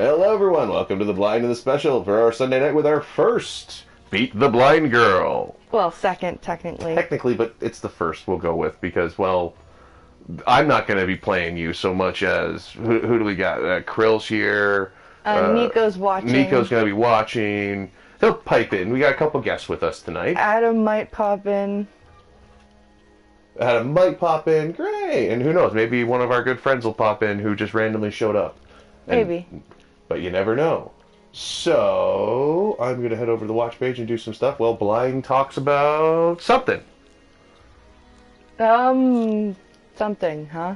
Hello everyone, welcome to the Blind and the Special for our Sunday night with our first Beat the Blind Girl. Well, second, technically. Technically, but it's the first we'll go with because, well, I'm not going to be playing you so much as, who do we got? Krill's here. Nico's watching. Nico's going to be watching. He'll pipe in. We got a couple guests with us tonight. Adam might pop in. Adam might pop in. Great. And who knows, maybe one of our good friends will pop in who just randomly showed up. Maybe. But you never know. So, I'm going to head over to the watch page and do some stuff. Well, Blind talks about something. Something, huh?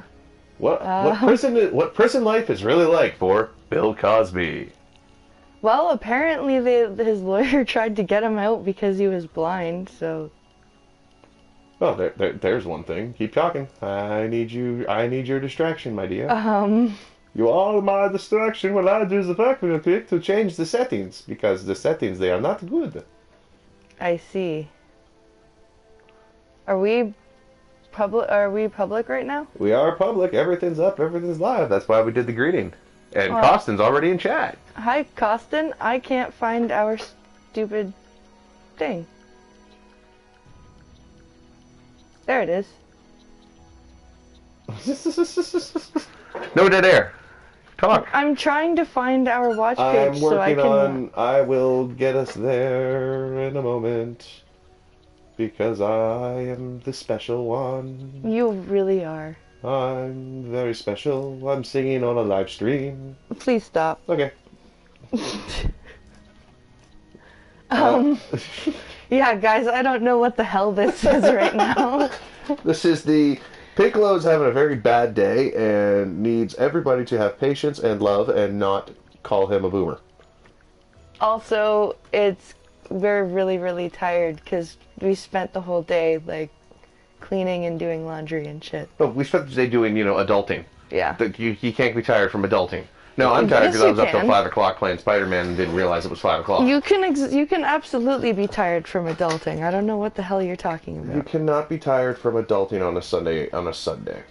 What prison life is really like for Bill Cosby. Well, apparently his lawyer tried to get him out because he was blind, so... Oh, there's one thing. Keep talking. I need your distraction, my dear. You are my distraction when I do the factory click to change the settings, because the settings, they are not good. I see. Are we public right now? We are public. Everything's up. Everything's live. That's why we did the greeting. And Costin's already in chat. Hi, Costin. I can't find our stupid thing. There it is. No dead air. Talk. I'm trying to find our watch page so I can... I will get us there in a moment. Because I am the special one. You really are. I'm very special. I'm singing on a live stream. Please stop. Okay. Yeah, guys, I don't know what the hell this is right now. This is the... Piccolo's having a very bad day and needs everybody to have patience and love and not call him a boomer. Also, we're really, really tired because we spent the whole day, like, cleaning and doing laundry and shit. Oh, we spent the day doing, adulting. Yeah. You can't be tired from adulting. No, I'm tired because I was up till 5 o'clock playing Spider-Man and didn't realize it was 5 o'clock. You can absolutely be tired from adulting. I don't know what the hell you're talking about. You cannot be tired from adulting on a Sunday.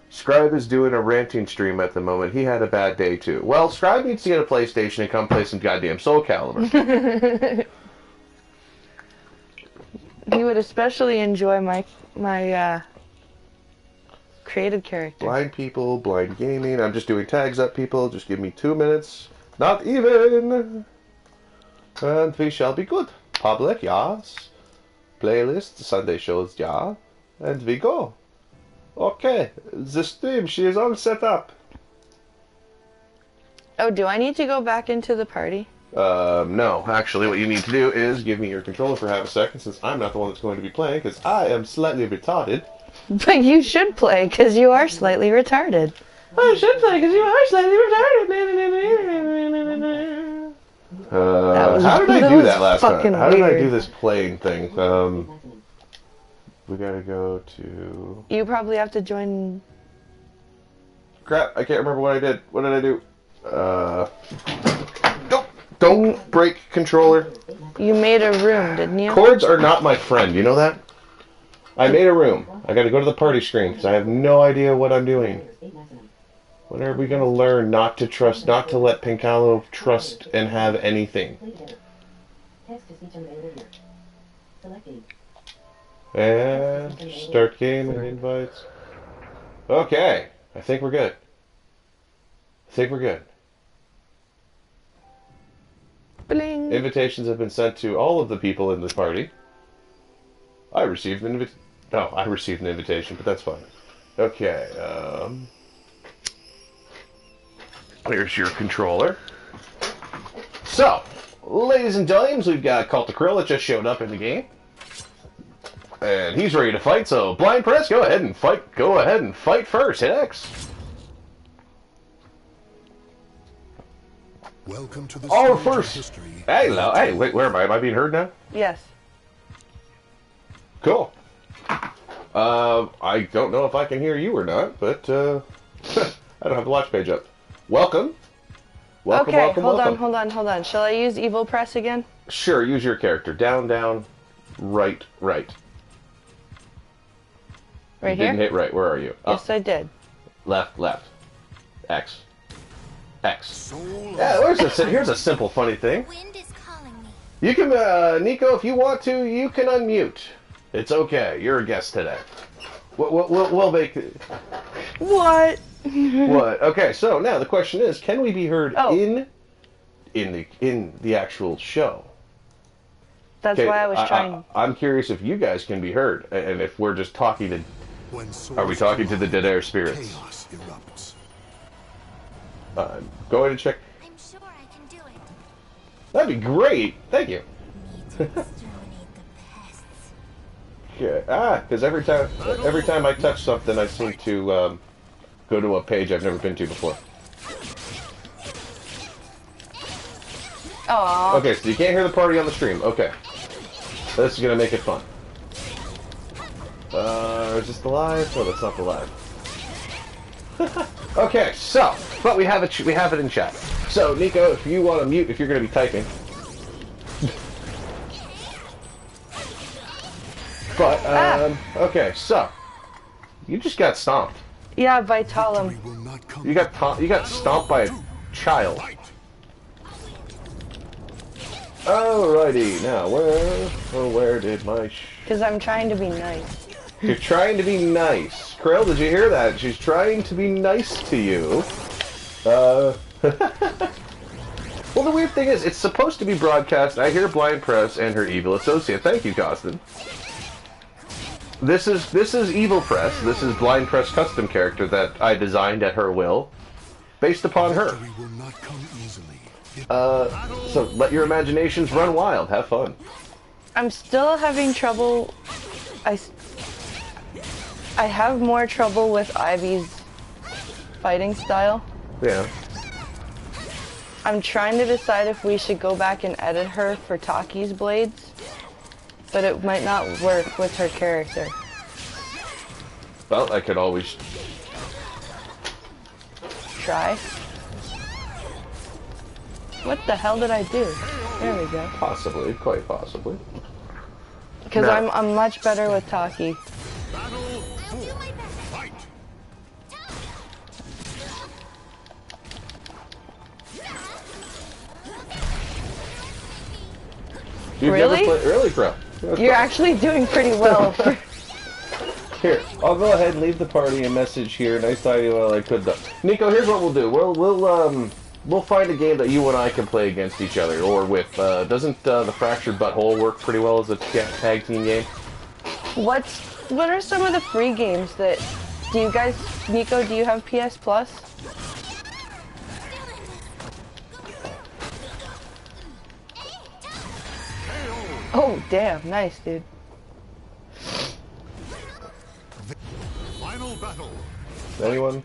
Scribe is doing a ranting stream at the moment. He had a bad day too. Well, Scribe needs to get a PlayStation and come play some goddamn Soul Calibur. He would especially enjoy my created character. Blind people, blind gaming. I'm just doing tags up, people. Just give me 2 minutes. Not even. And we shall be good. Public, yes. Playlist, Sunday shows, yeah. And we go. Okay. The stream, she is all set up. Oh, do I need to go back into the party? No. Actually, what you need to do is give me your controller for half a second, since I'm not the one that's going to be playing, because I am slightly retarded. But you should play, because you are slightly retarded. I should play, because you are slightly retarded. How did I do that last time? How did I do this playing thing? We gotta go to... You probably have to join... Crap, I can't remember what I did. What did I do? Don't break controller. You made a room, didn't you? Cords are not my friend, you know that? I made a room. I gotta go to the party screen because I have no idea what I'm doing. When are we gonna learn not to trust, not to let Piccolo trust and have anything? And start game and invites. Okay, I think we're good. Bling. Invitations have been sent to all of the people in this party. I received an invitation, but that's fine. Okay, here's your controller. So, ladies and gentlemen, we've got Cult of Krill that just showed up in the game. And he's ready to fight, so Blind Press, go ahead and fight. Go ahead and fight first. Hit X. Welcome to the first. history. Hey, wait, where am I? Am I being heard now? Yes. Cool. I don't know if I can hear you or not, but I don't have the watch page up. Welcome. Okay, hold on. Shall I use Evil Press again? Sure, use your character. Down, down, right. Right you here? Didn't hit right. Where are you? Yes, I did. Left. X. X. Yeah, here's a simple, funny thing. Wind is calling me. You can, Nico, if you want to, you can unmute. It's okay. You're a guest today. We'll make... What? What? Okay, so now the question is, can we be heard Oh. in the actual show? That's why I was trying. I'm curious if you guys can be heard, and if we're just talking to... Are we talking to the dead air spirits? Chaos erupts. I'm going to check. I'm sure I can do it. That'd be great. Thank you. Need to exterminate the pests. Yeah, because every time I touch something, I seem to go to a page I've never been to before. Aww. Okay, so you can't hear the party on the stream. Okay. This is going to make it fun. Is this the live? No, that's not the live. Okay, so, but we have it in chat. So, Nico, if you want to mute, if you're going to be typing. But, okay, so, you just got stomped. Yeah, by Talum. Victory will not come. You got stomped by a child. Alrighty, now where did my... Because I'm trying to be nice. You're trying to be nice. Krill, did you hear that? She's trying to be nice to you. Well, the weird thing is, it's supposed to be broadcast. I hear Blind Press and her evil associate. Thank you, Costin. This is Evil Press. This is Blind Press custom character that I designed at her will, based upon her. Victory will not come easily. So let your imaginations run wild. Have fun. I'm still having trouble. I have more trouble with Ivy's fighting style. Yeah. I'm trying to decide if we should go back and edit her for Taki's blades, but it might not work with her character. Well, I could always... Try. What the hell did I do? There we go. Possibly, quite possibly. Because No. I'm much better with Taki. Battle 4. Fight. You've Really? Never played, really, bro? You're actually doing pretty well. Here, I'll go ahead and leave the party a message here. Nice idea while I could though. Nico, here's what we'll do. We'll find a game that you and I can play against each other, or with. Doesn't the Fractured Butthole work pretty well as a tag team game? What are some of the free games that... Do you guys... Nico, do you have PS Plus? Oh, damn. Nice, dude. Final battle. Anyone?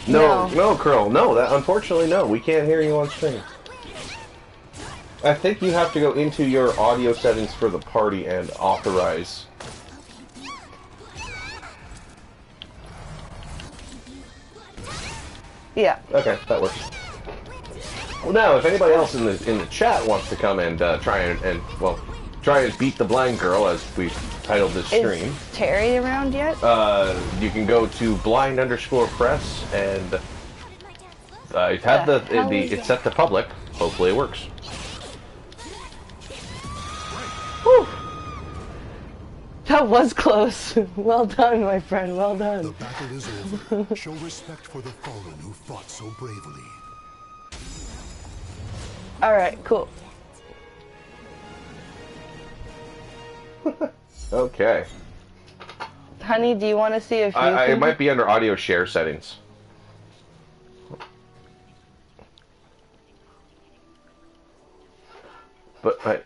No, Curl. No, that unfortunately no. We can't hear you on stream. I think you have to go into your audio settings for the party and authorize. Yeah. Okay, that works. Well, now, if anybody else in the chat wants to come and try and beat the blind girl, as we titled this stream, Is Terry around yet? you can go to blind_press and have it's set to public. Hopefully, it works. Whew. That was close. Well done, my friend. Well The done. battle is over. Show respect for the fallen who fought so bravely. All right, cool. Okay. Honey, do you want to see if you It can... might be under audio share settings. But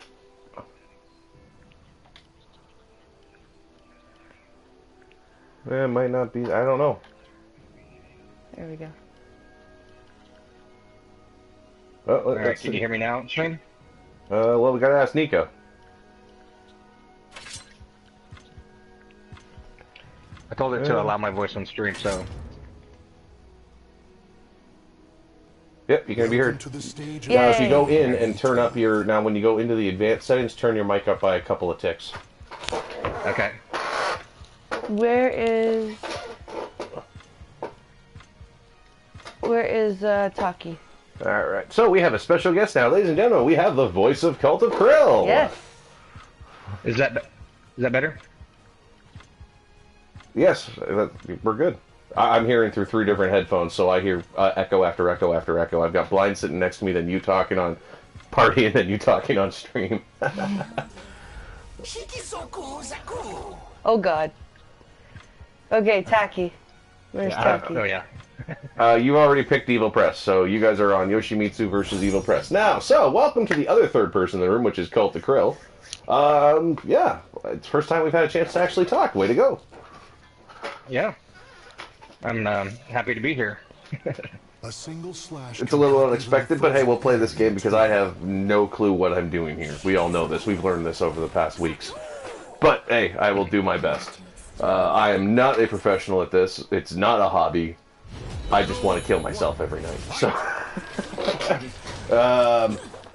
it might not be. I don't know. There we go. Alright, can you hear me now, Shane? Well, we gotta ask Nico. I told it to allow my voice on stream, so... Yep, you're gonna be Welcome heard. to the stage. Yeah. Now, if you go in and turn up your... Now, when you go into the advanced settings, turn your mic up by a couple of ticks. Okay. Where is Taki? Alright, so we have a special guest now. Ladies and gentlemen, we have the voice of Cult of Krill. Yes. Is that better? Yes, we're good. I'm hearing through 3 different headphones, so I hear echo after echo after echo. I've got Blind sitting next to me, then you talking on party, and then you talking on stream. Oh god. Okay, Taki. Where's Taki? Oh yeah. You already picked Evil Press, so you guys are on Yoshimitsu versus Evil Press. Now, so, welcome to the other third person in the room, which is Cult of Krill. Yeah, it's the first time we've had a chance to actually talk. Way to go. Yeah. I'm happy to be here. A single slash. It's a little unexpected, but hey, we'll play this game because I have no clue what I'm doing here. We all know this. We've learned this over the past weeks. But hey, I will do my best. I am not a professional at this. It's not a hobby. I just want to kill myself every night. So,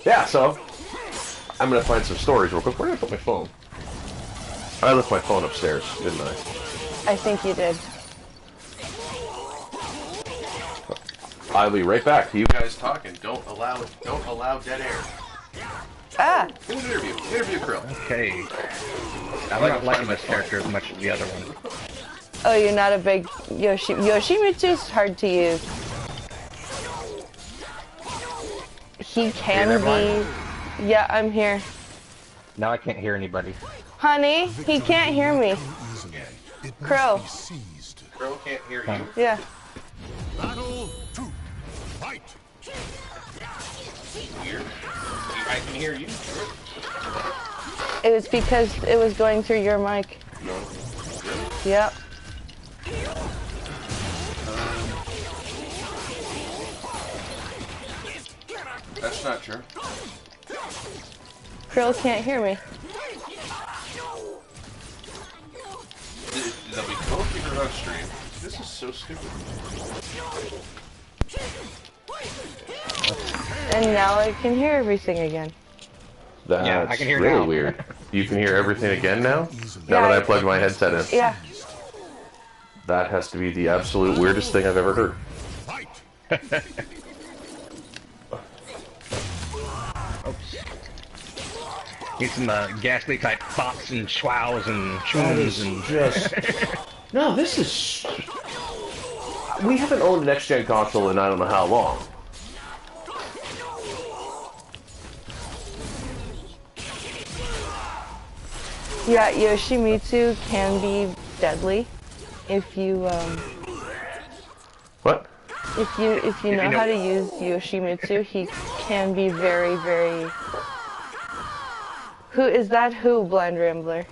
yeah, so I'm going to find some stories real quick. Where did I put my phone? I left my phone upstairs, didn't I? I think you did. I'll be right back to you guys talking. Don't allow dead air. Ah! Interview Krill. Okay. I'm not liking this character as much as the other one. Oh, you're not a big Yoshimitsu's hard to use. He can be. Yeah, I'm here. Now I can't hear anybody. Honey, he can't hear me. Crow. Krill can't hear you. Yeah. Battle 2. Fight. Weird. I can hear you. It was because it was going through your mic. No. Yep. That's not true. Krill can't hear me. They'll be cool if you heard on stream. This is so stupid. And now I can hear everything again. That's Yeah, I can hear really now. weird. You can hear everything again now? Yeah, Now that I I- plugged my headset in. Yeah. That has to be the absolute weirdest thing I've ever heard. Need some ghastly type bops and schwows and chums and Just... No, this is... We haven't owned a next-gen console in I don't know how long. Yeah, Yoshimitsu can be deadly if you What? if you know how to use Yoshimitsu. He can be very, very. Who is that? Who, Blind Rambler?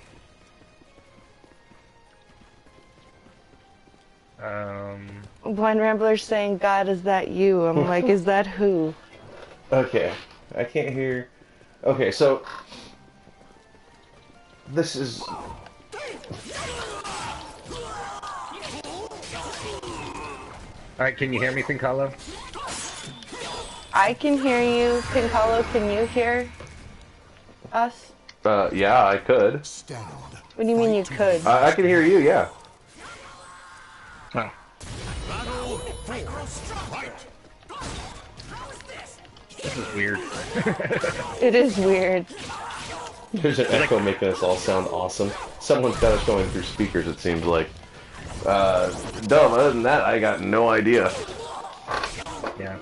Blind Rambler's saying, "God, is that you?" I'm like, "Is that who?" Okay. I can't hear... Okay, so... This is... Alright, can you hear me, Pincalo? I can hear you, Pincalo. Can you hear us? Yeah, I could. Stand. What do you mean you could? I can hear you, yeah. Oh. Battle 4. Fight. This is weird. It is weird. There's an echo making us all sound awesome. Someone's got us going through speakers, it seems like. Dumb, other than that, I got no idea. Yeah.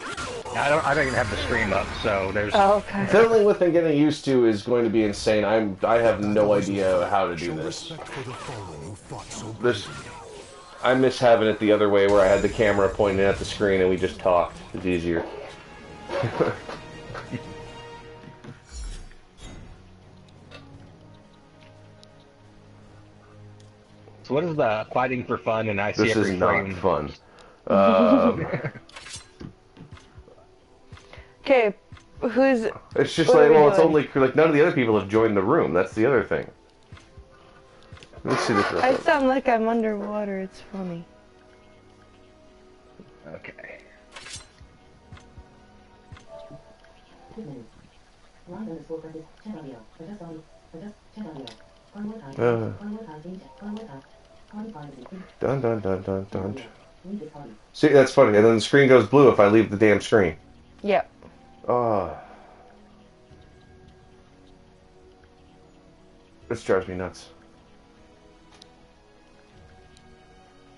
I don't even have the stream up, so there's... Oh, okay. Fiddling with and getting used to is going to be insane. I have no idea how to do Show this. respect for the fallen who fought so This... I miss having it the other way where I had the camera pointing at the screen and we just talked. It's easier. So what is the fighting for fun and I see This every is not frame? fun. Okay, who's? It's just What like, are we well, it's doing? only, like, none of the other people have joined the room. That's the other thing. Let's see this real I quick. sound like I'm underwater. It's funny. Okay. Dun dun dun dun dun. See, that's funny. And then the screen goes blue if I leave the damn screen. Yep. Oh. This drives me nuts.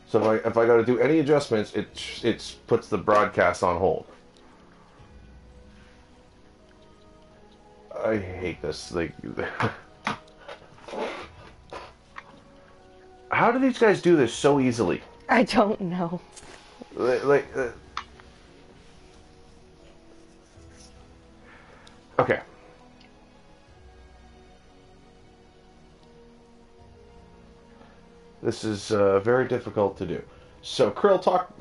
So if I got to do any adjustments, it puts the broadcast on hold. I hate this. Like, how do these guys do this so easily? I don't know. Okay. This is very difficult to do. So, Krill, talk.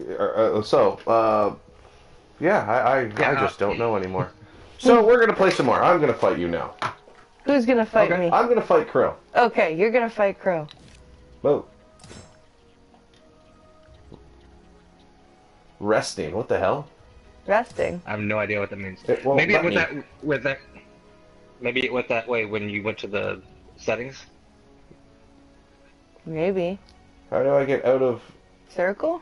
I just don't know anymore. So, we're going to play some more. I'm going to fight you now. Who's gonna fight me? I'm going to fight Krill. Okay, you're gonna fight Crow. Whoa. Resting. What the hell? Resting. I have no idea what that means. It won't Maybe it let was me. that with that. Maybe it went that way when you went to the settings. Maybe. How do I get out of... Circle?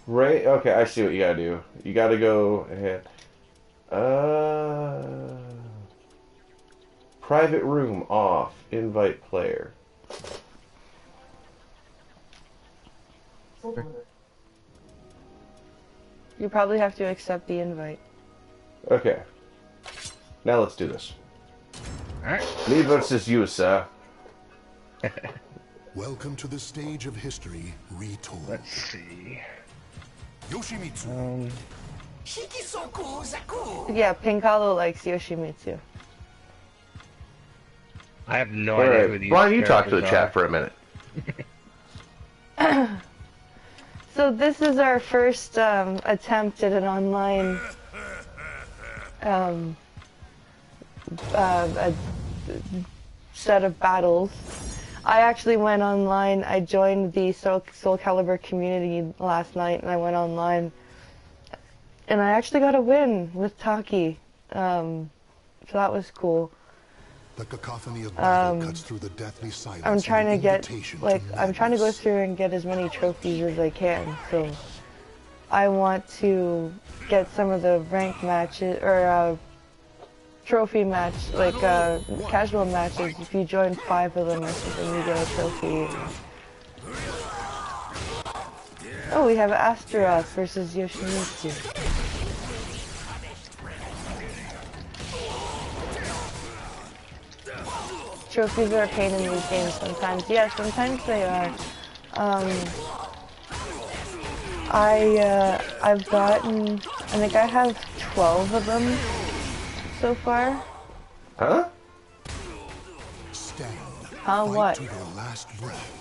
Right? Okay, I see what you gotta do. You gotta go ahead. Private room off. Invite player. You probably have to accept the invite. Okay. Now let's do this. Alright. Me versus you, sir. Welcome to the stage of history retold. Let's see. Yoshimitsu. Yeah, Pinkalo likes Yoshimitsu. I have no idea who Alright, these Brian, you talk to the characters chat are. for a minute. So this is our first attempt at an online a set of battles. I actually went online. I joined the Soul Calibur community last night, and I went online, and I actually got a win with Taki. So that was cool. The cacophony of battle cuts through the deathly silence. I'm trying to of get, invitation I'm trying to go madness. through and get as many trophies as I can. So I want to get some of the ranked matches, or trophy match, like casual matches. If you join 5 of them or something, you get a trophy. Oh, we have Astaroth versus Yoshimitsu. Trophies are a pain in these games sometimes. Yeah, sometimes they are. I've gotten, I think I have 12 of them so far. Huh? Stand. Huh, Fight what? to your last breath.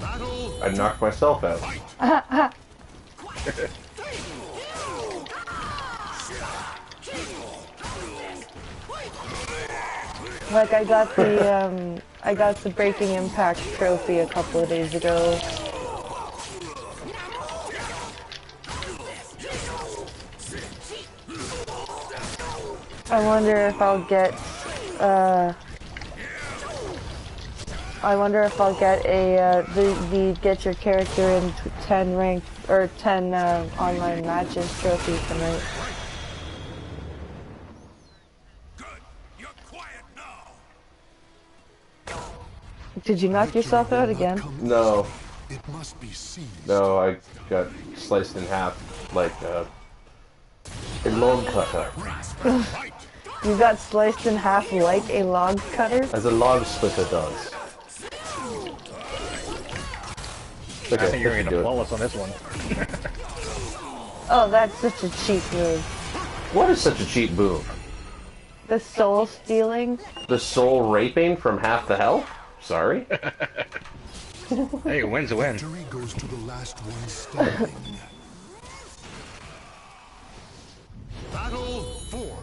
Battle. I knocked myself out. Like I got the Breaking Impact trophy a couple of days ago. I wonder if I'll get a the get your character in 10 ranked or 10 online matches trophy tonight. Did you knock yourself out again? No. It must be seized. No, I got sliced in half like a log cutter. You got sliced in half like a log cutter? As a log splitter does. Okay, I think you're let's gonna do it. flawless on this one. Oh, that's such a cheap move. What is such a cheap move? The soul stealing? The soul raping from half the health? Sorry? Hey, win's a win. Victory goes to the last one standing. Battle 4.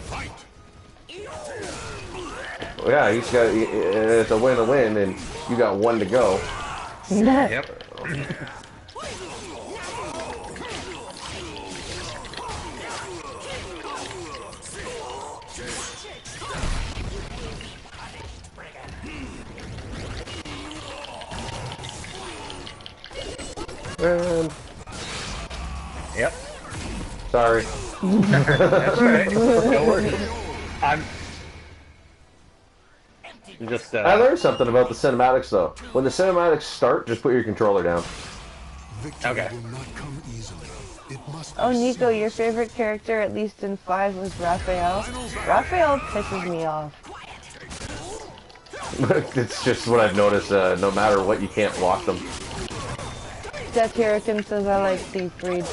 Fight. Yeah, he's got. It's a win, and you got one to go. Yep. And Yep. sorry. That's right. No worries. I'm just. I learned something about the cinematics though. When the cinematics start, just put your controller down. Victory Okay. will not come easily. It must be Oh, Nico, seized. your favorite character, at least in 5, was Raphael. Raphael pisses me off. It's just what I've noticed. No matter what, you can't block them. Death Hurricane says I like Siegfried.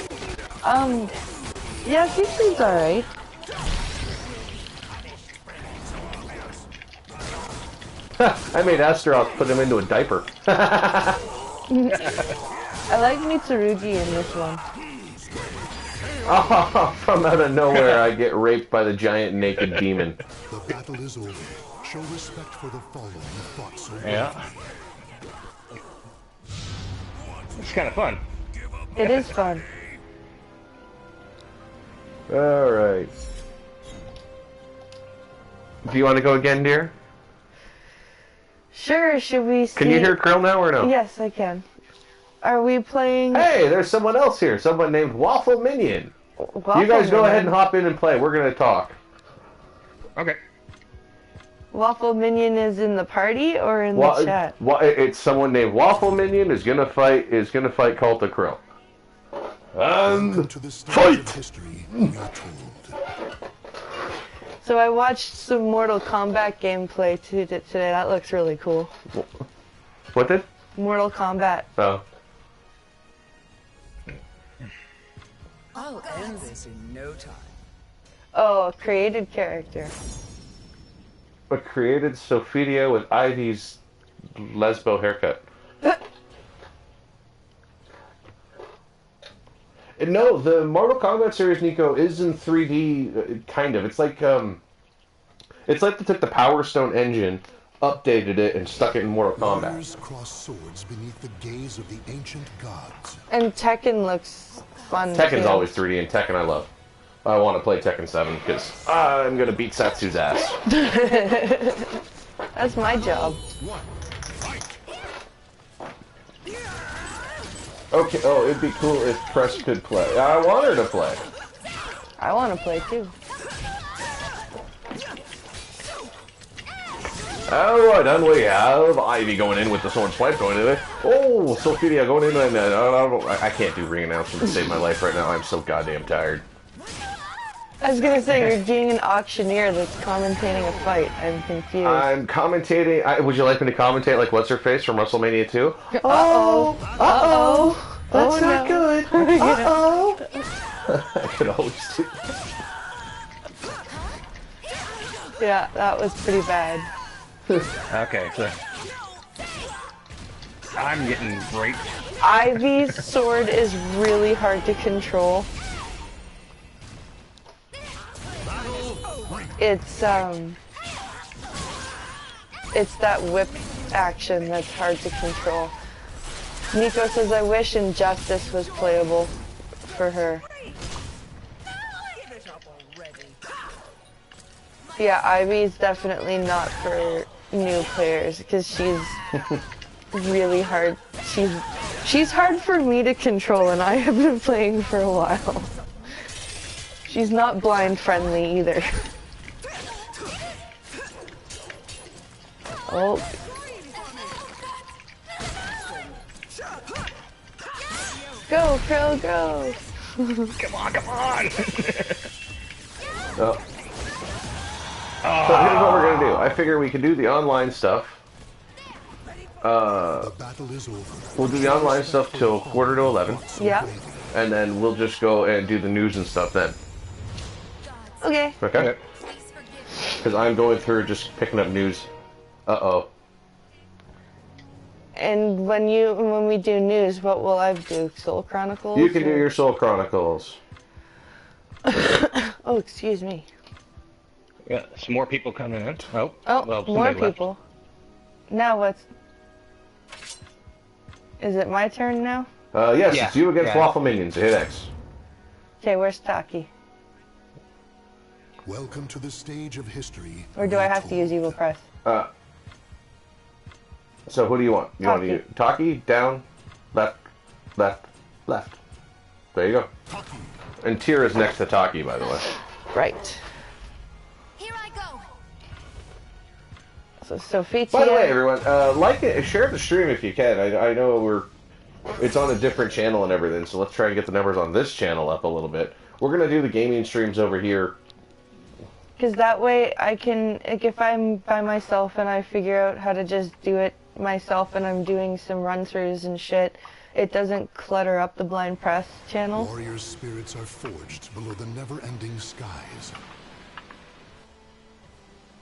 Yeah, Siegfried's alright. I made Astaroth put him into a diaper. I like Mitsurugi in this one. Oh, from out of nowhere, I get raped by the giant naked demon. The battle is over. Show respect for the fallen who fought so Yeah. It's kind of fun. It is fun. All right. Do you want to go again, dear? Sure, should we see... Can you hear Krill now or no? Yes, I can. Are we playing... Hey, there's someone else here. Someone named Waffle Minion. You guys go ahead and hop in and play. We're going to talk. Okay. Waffle Minion is in the party or in the chat? It's someone named Waffle Minion is going to fight Cult of Krill. Welcome to the stage fight! of history we are told. So I watched some Mortal Kombat gameplay today. That looks really cool. What did? Mortal Kombat. Oh. I'll end this in no time. Oh, a created character. But created Sophidia with Ivy's lesbo haircut. No, the Mortal Kombat series, Nico, is in 3D, kind of. It's like they took the Power Stone engine, updated it, and stuck it in Mortal Kombat. Warriors cross swords beneath the gaze of the ancient gods. And Tekken looks fun Tekken's too. always 3D, and Tekken I love. I want to play Tekken 7, because I'm going to beat Satsu's ass. That's my job. Okay, oh, it'd be cool if Press could play. I want her to play. I want to play too. Alright, and we have Ivy going in with the sword swipe going in. Oh, Sophidia going in, and I can't do ring announcement to save my life right now. I'm so goddamn tired. I was gonna say, you're being an auctioneer that's commentating a fight. I'm confused. I'm commentating. Would you like me to commentate like what's her face from WrestleMania 2? Uh-oh. Uh-oh. That's Oh, not no. good. Uh-oh. I could always do Yeah, that was pretty bad. Okay, so I'm getting raped. Ivy's sword is really hard to control. It's that whip action that's hard to control. Nico says, I wish Injustice was playable for her. Yeah, Ivy's definitely not for new players because she's really hard. She's hard for me to control, and I have been playing for a while. She's not blind friendly either. Oh. Go, Krill, go! Come on, come on! Oh. So here's what we're gonna do. I figure we can do the online stuff. The battle is over. We'll do the online stuff till 11:45, Yeah. and then we'll just go and do the news and stuff then. Okay. Okay? Because I'm going through just picking up news. Uh-oh. And when we do news, what will I do? Soul Chronicles? You can do or- your Soul Chronicles. Oh, excuse me. Yeah, some more people coming in. Oh, Oh, well, more somebody left. people. Now what's... Is it my turn now? Yes, Yeah, it's you against yeah. Waffle Minions. Hit X. Okay, where's Taki? Welcome to the stage of history. Or do I have to use Evil Press? So who do you want? You want to Taki. use Taki, down, left, left, Left. There you go. And Tira's next to Taki, by the way. Right. Here I go. So Sophie. By the way, everyone, like it, share the stream if you can. I know it's on a different channel and everything, so let's try and get the numbers on this channel up a little bit. We're gonna do the gaming streams over here. Because that way I can, like, if I'm by myself and I figure out how to just do it myself and I'm doing some run-throughs and shit, it doesn't clutter up the Blind Press channel. Warriors' spirits are forged below the never-ending skies.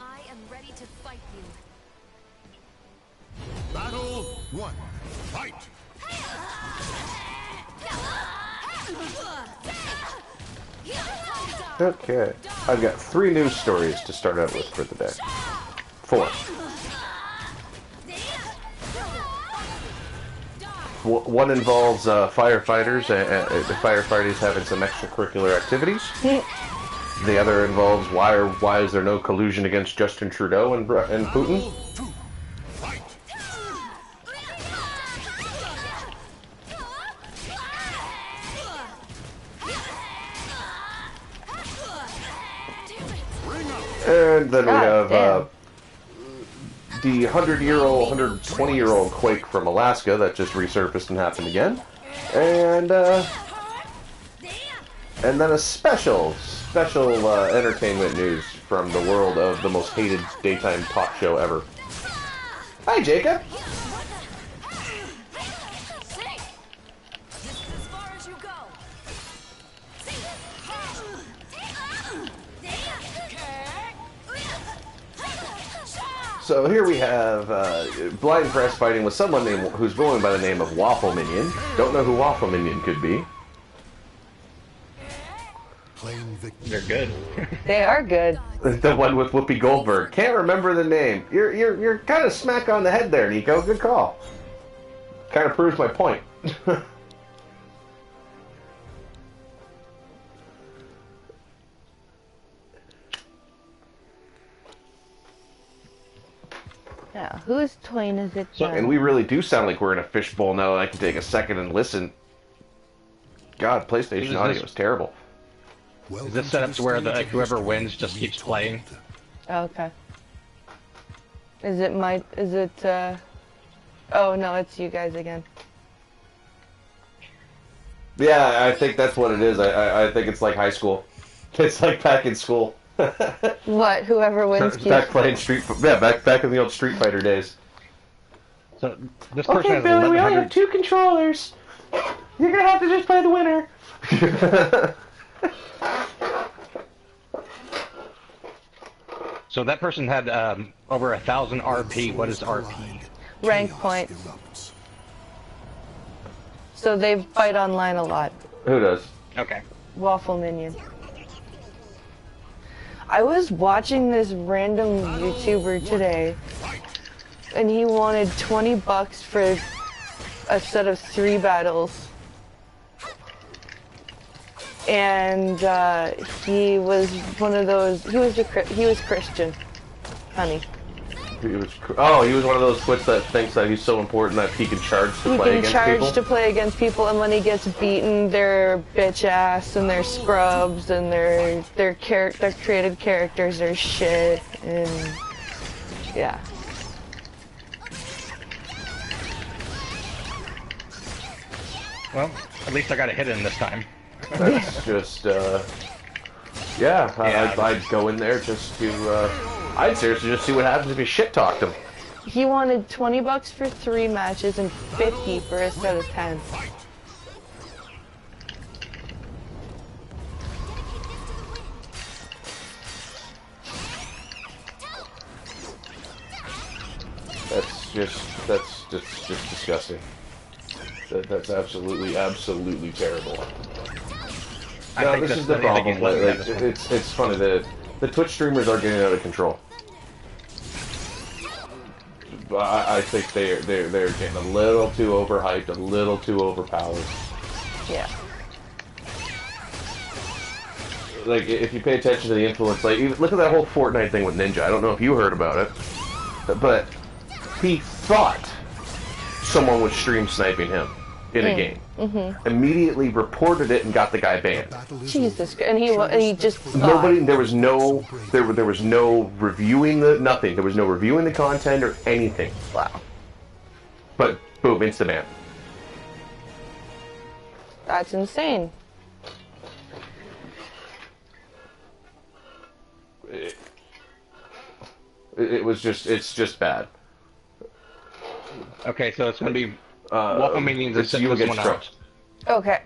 I am ready to fight you. Battle 1. Fight! Okay. I've got 3 news stories to start out with for the day. 4. One involves firefighters and the firefighters having some extracurricular activities. The other involves why is there no collusion against Justin Trudeau and Putin? And then we have the 100-year-old, 120-year-old quake from Alaska that just resurfaced and happened again. And then a special entertainment news from the world of the most hated daytime talk show ever. Hi, Jacob. So here we have Blind Press fighting with someone who's going by the name of Waffle Minion. Don't know who Waffle Minion could be. They're good. They are good. The one with Whoopi Goldberg. Can't remember the name. You're kind of smack on the head there, Nico. Good call. Kind of proves my point. Yeah, whose twain is it? And we really do sound like we're in a fishbowl now that I can take a second and listen. God, PlayStation audio is terrible. Is this set up to where whoever wins just keeps playing? Oh, okay. Is it oh no, it's you guys again. Yeah, I think that's what it is. I think it's like high school. It's like back in school. What? Whoever wins keeps... Back playing back in the old Street Fighter days. So this person Okay, has Billy, we only 1100. have 2 controllers. You're gonna have to just play the winner. So that person had over 1,000 RP. What is RP? Rank points. So they fight online a lot. Who does? Okay. Waffle Minion. I was watching this random YouTuber today, and he wanted $20 for a set of 3 battles. And he was one of those. He was Christian, honey. He was one of those twits that thinks that he's so important that he can charge to play against people. He can charge to play against people, and when he gets beaten, they're bitch ass and they're scrubs and their created characters are shit and yeah. Well, at least I got a hit in this time. That's just yeah. I'd go in there just to I'd seriously just see what happens if you shit talked him. He wanted $20 for 3 matches and $50 for a set of 10. That's just disgusting. That's absolutely terrible. No, this is the problem. Like, it's funny that the Twitch streamers are getting out of control. I think they're getting a little too overhyped, a little too overpowered. Yeah. Like, if you pay attention to the influence, like, look at that whole Fortnite thing with Ninja. I don't know if you heard about it, but he thought someone was stream sniping him. in a game. Immediately reported it and got the guy banned. Jesus, and he just Nobody. thought. There was no. There was no reviewing the nothing. There was no reviewing the content or anything. Wow, But boom, insta ban. that's insane. It was just. It's just bad. Okay, so it's going to be welcome meetings and It's sit you this against one Crow. out. Okay.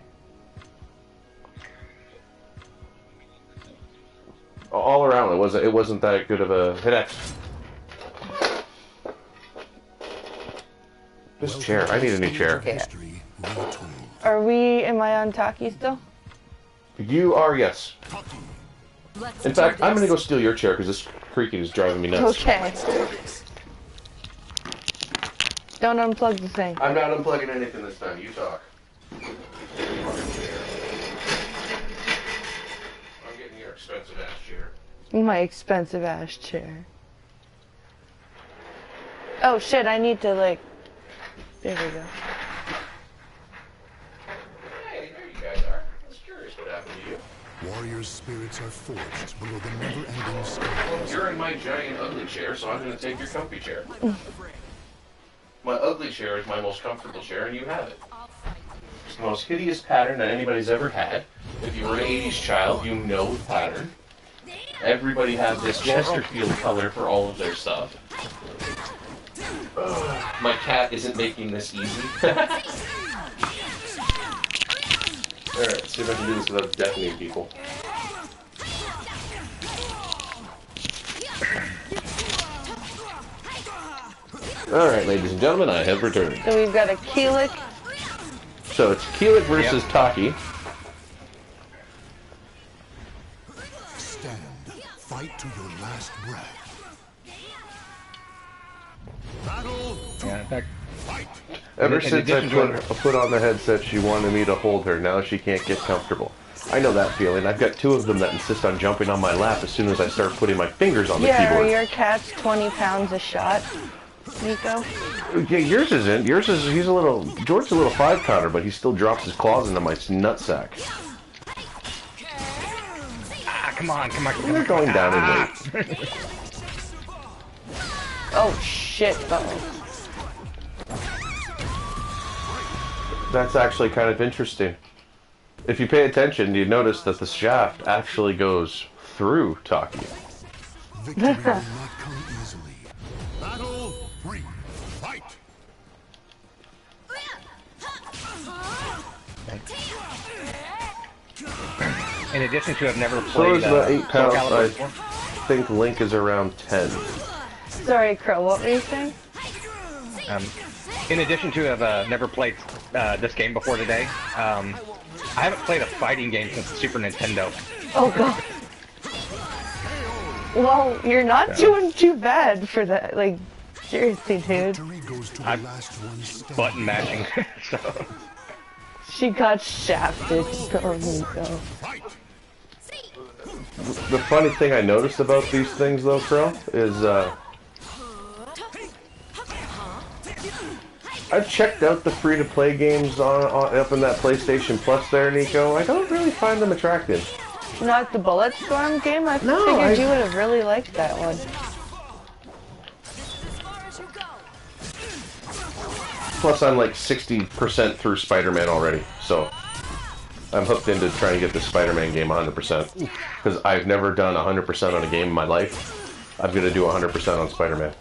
All around, it wasn't that good of a hit X. This chair, I need a new chair. History retold. Am I on Taki still? You are, yes. Let's In do fact, I'm gonna this. go steal your chair because this creaking is driving me nuts. Okay. Don't unplug the thing. I'm not unplugging anything this time. You talk. I'm getting your expensive ass chair. My expensive ass chair. Oh shit, I need to like... There we go. Hey, there you guys are. I was curious what happened to you. Warriors' spirits are forged below the never-ending skies. You're in my giant ugly chair, so I'm gonna take your comfy chair. My ugly chair is my most comfortable chair, and you have it. It's the most hideous pattern that anybody's ever had. If you were an 80s child, you know the pattern. Everybody has this Chesterfield color for all of their stuff. My cat isn't making this easy. Alright, see if I can do this without deafening people. Alright, ladies and gentlemen, I have returned. So we've got a Keelik. So it's Keelik versus Taki. Stand. Fight to your last breath. Battle to Yeah, in fact, fight. Ever in since I addition to put on the headset, she wanted me to hold her. Now she can't get comfortable. I know that feeling. I've got two of them that insist on jumping on my lap as soon as I start putting my fingers on the Yeah, are keyboard. your cats 20 pounds a shot, Nico? Yeah, yours isn't. Yours is. He's a little. George's a little 5-pounder, but he still drops his claws into my nutsack. come on. They're going down in weight. Oh shit, uh-oh. That's actually kind of interesting. If you pay attention, you notice that the shaft actually goes through Taki. Victory will not come easily. Battle 3. Fight. In addition to, I've never So played is the 8 Soul pounds. Calibur I before. think Link is around 10. Sorry, Crow, what were you saying? In addition to, I've never played this game before today. I haven't played a fighting game since the Super Nintendo. Oh god. Well, you're not doing too bad for that. Like, seriously, dude. Victory goes to the I'm last one standing. Button mashing. So, She got shafted. Oh, Nico. Fight. The funny thing I noticed about these things, though, Crow, is I've checked out the free-to-play games on up in that PlayStation Plus there, Nico. I don't really find them attractive. Not the Bulletstorm game? I No, figured you would have really liked that one. As far as you go. Plus, I'm like 60% through Spider-Man already, so I'm hooked into trying to get this Spider-Man game 100%. Because I've never done 100% on a game in my life. I'm gonna do 100% on Spider-Man.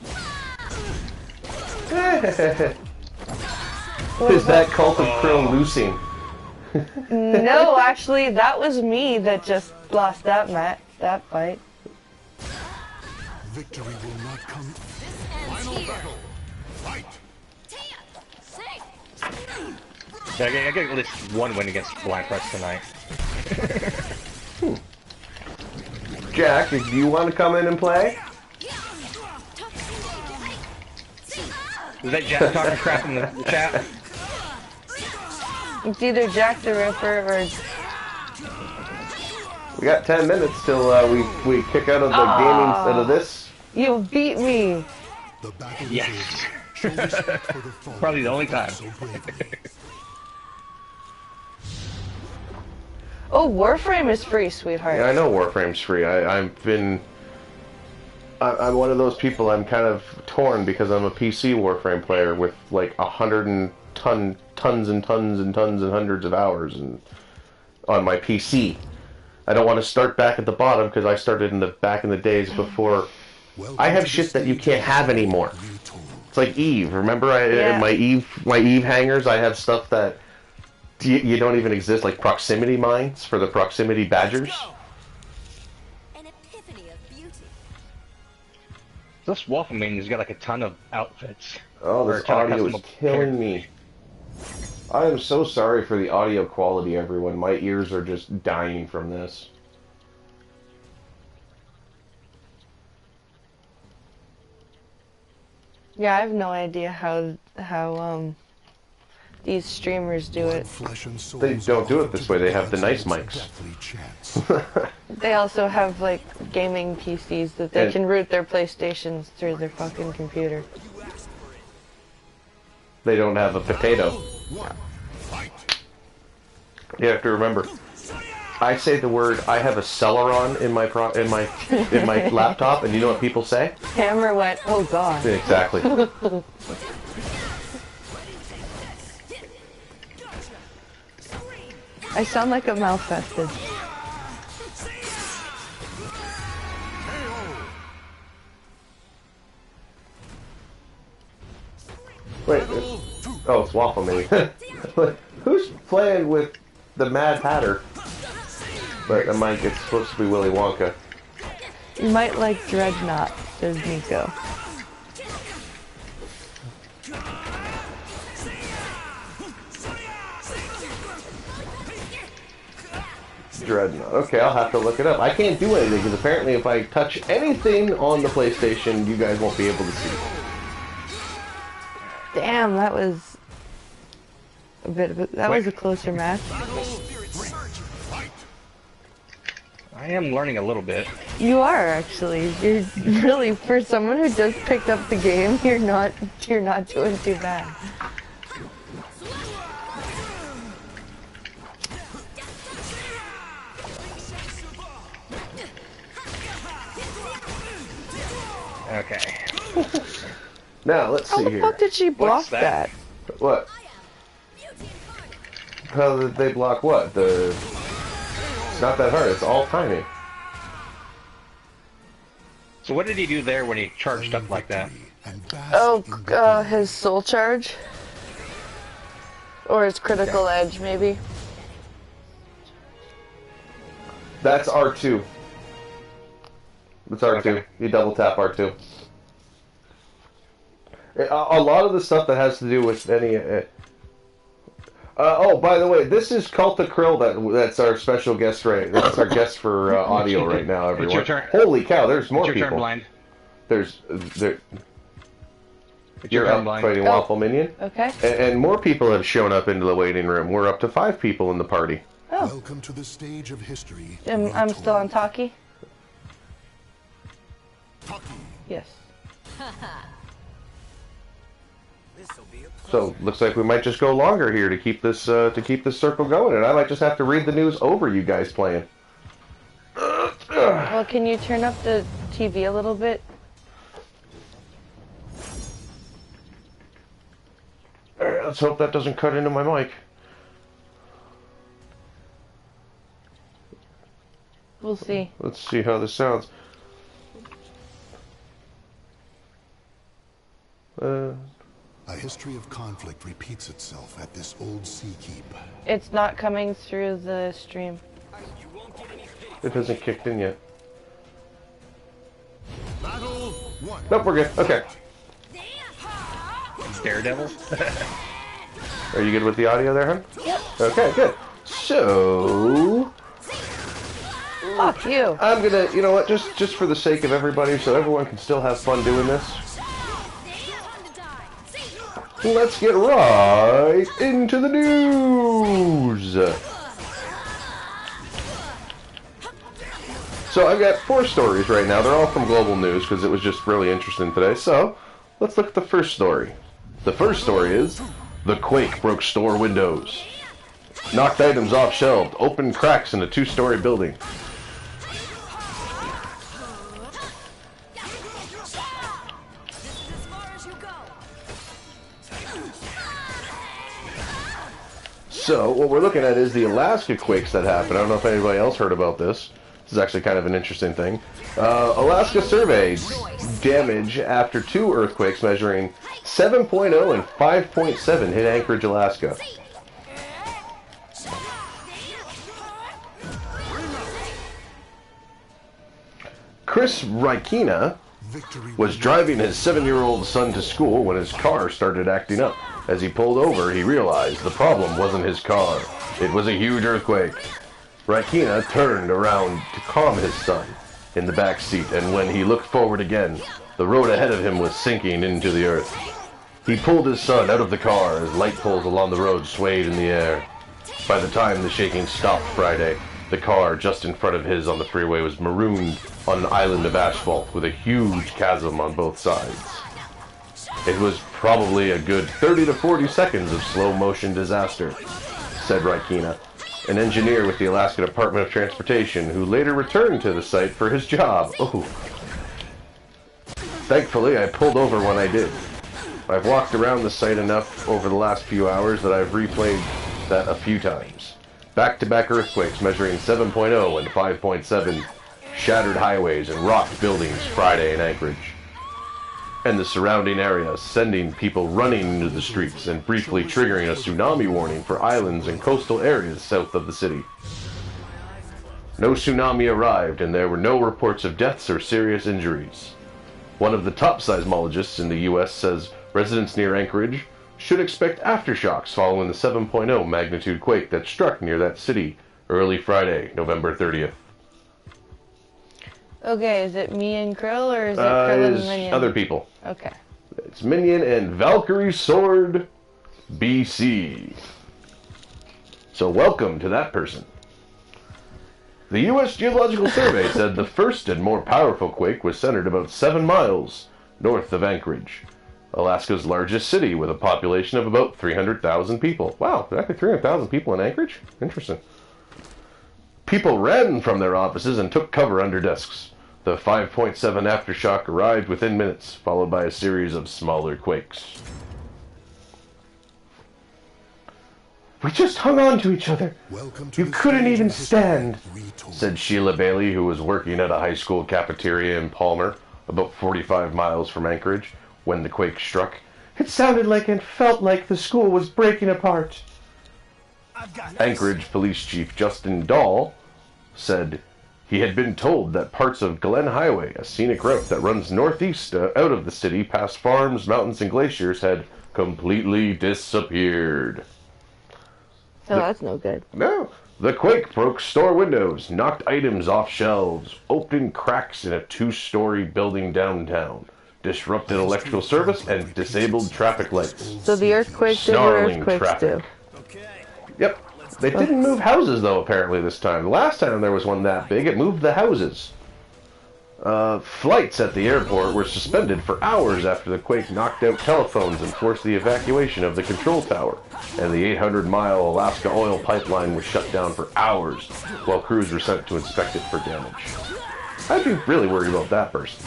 Is that Cult of Crow loosing? No, actually, that was me that just lost that fight. Victory will not come. Ends here. Fight. yeah, I get at least one win against Blind Press tonight. Jack, do you want to come in and play? Is that Jack talking crap in the chat? It's either Jack the Ripper or... We got 10 minutes till we kick out of the gaming out of this. You beat me! The battle Yes. is over. Show respect for the fallen. Probably the only time. So bravely. Oh, Warframe is free, sweetheart. Yeah, I know Warframe's free. I'm one of those people. I'm kind of torn because I'm a PC Warframe player with like 100 tons and tons and tons and hundreds of hours on my PC. I don't want to start back at the bottom because I started back in the days before. I have shit that you can't have anymore. It's like Eve. Remember, my Eve hangers. I have stuff that you don't even exist, like proximity mines for the proximity badgers. An epiphany of beauty. This Waffle has got like a ton of outfits. Oh, Or a this ton of audio is custom killing me. I am so sorry for the audio quality, everyone. My ears are just dying from this. Yeah, I have no idea how these streamers do it. They don't do it this way. They have the nice mics. They also have like gaming PCs that they And- can root their PlayStations through their fucking computer. They don't have a potato. You have to remember. I say the word. I have a Celeron in my laptop, and you know what people say? Hammer went, oh god. Exactly. I sound like a malfested. Wait. Oh, it's Waffle maybe. Who's playing with the Mad Hatter? But Mike, it's supposed to be Willy Wonka. You might like Dreadnought, says Nico. Dreadnought. Okay, I'll have to look it up. I can't do anything because apparently if I touch anything on the PlayStation, you guys won't be able to see. Damn, that was a bit of that was a closer match. I am learning a little bit. You are actually. You're really, for someone who just picked up the game, you're not doing too bad. Okay. Now, let's How see the here. fuck did she block What's that? that? What? How did they block what? It's not that hard. It's all timing. So what did he do there when he charged up like that? Oh, his soul charge? Or his critical edge, maybe? That's R2. It's R2. Okay. You double tap R2. A lot of the stuff that has to do with any... oh, by the way, this is Culta Krill. That's our special guest That's our guest for audio right now, everyone. It's your turn. Holy cow, there's more It's your people. turn, Blind. There. It's You're your turn, up Blind. fighting Waffle Minion. Okay. And more people have shown up into the waiting room. We're up to 5 people in the party. Oh, Welcome to the stage of history. I'm still on Taki? Yes. So looks like we might just go longer here to keep this circle going, and I might just have to read the news over you guys playing. Well, can you turn up the TV a little bit? All right, let's hope that doesn't cut into my mic. We'll see. Let's see how this sounds. A history of conflict repeats itself at this old sea keep. It's not coming through the stream. It hasn't kicked in yet. Battle 1. Nope, we're good. Okay. Daredevil? Are you good with the audio there, huh? Yep. Okay, good. So Fuck you. I'm gonna, you know what? Just for the sake of everybody, so everyone can still have fun doing this. Let's get right into the news. So I've got 4 stories right now. They're all from Global News because it was just really interesting today. So let's look at the first story. The first story is the quake broke store windows. Knocked items off shelved. Opened cracks in a 2-story building. So, what we're looking at is the Alaska quakes that happened. I don't know if anybody else heard about this. This is actually kind of an interesting thing. Alaska surveyed damage after 2 earthquakes measuring 7.0 and 5.7 hit Anchorage, Alaska. Chris Rykina was driving his 7-year-old son to school when his car started acting up. As he pulled over, he realized the problem wasn't his car. It was a huge earthquake. Rykina turned around to calm his son in the back seat, and when he looked forward again, the road ahead of him was sinking into the earth. He pulled his son out of the car as light poles along the road swayed in the air. By the time the shaking stopped Friday, the car just in front of his on the freeway was marooned on an island of asphalt with a huge chasm on both sides. It was probably a good 30 to 40 seconds of slow-motion disaster, said Rykina, an engineer with the Alaska Department of Transportation who later returned to the site for his job. Oh. Thankfully, I pulled over when I did. I've walked around the site enough over the last few hours that I've replayed that a few times. Back-to-back earthquakes measuring 7.0 and 5.7 shattered highways and rocked buildings Friday in Anchorage and the surrounding area, sending people running into the streets and briefly triggering a tsunami warning for islands and coastal areas south of the city. No tsunami arrived, and there were no reports of deaths or serious injuries. One of the top seismologists in the U.S. says residents near Anchorage should expect aftershocks following the 7.0 magnitude quake that struck near that city early Friday, November 30th. Okay, is it me and Krill, or is it Krill and Minion? Other people. Okay. It's Minion and Valkyrie Sword BC. So welcome to that person. The U.S. Geological Survey said the first and more powerful quake was centered about 7 miles north of Anchorage, Alaska's largest city with a population of about 300,000 people. Wow, exactly 300,000 people in Anchorage? Interesting. People ran from their offices and took cover under desks. The 5.7 aftershock arrived within minutes, followed by a series of smaller quakes. We just hung on to each other. You couldn't even stand, said Sheila Bailey, who was working at a high school cafeteria in Palmer, about 45 miles from Anchorage, when the quake struck. It sounded like and felt like the school was breaking apart. Anchorage Police Chief Justin Dahl said he had been told that parts of Glen Highway, a scenic route that runs northeast out of the city past farms, mountains, and glaciers, had completely disappeared. Oh, that's no good. No. The quake broke store windows, knocked items off shelves, opened cracks in a 2-story building downtown, disrupted electrical service, and disabled traffic lights. So the earthquake did what earthquakes do. Yep. They didn't move houses, though, apparently, this time. The last time there was one that big, it moved the houses. Flights at the airport were suspended for hours after the quake knocked out telephones and forced the evacuation of the control tower. And the 800-mile Alaska oil pipeline was shut down for hours while crews were sent to inspect it for damage. I'd be really worried about that person.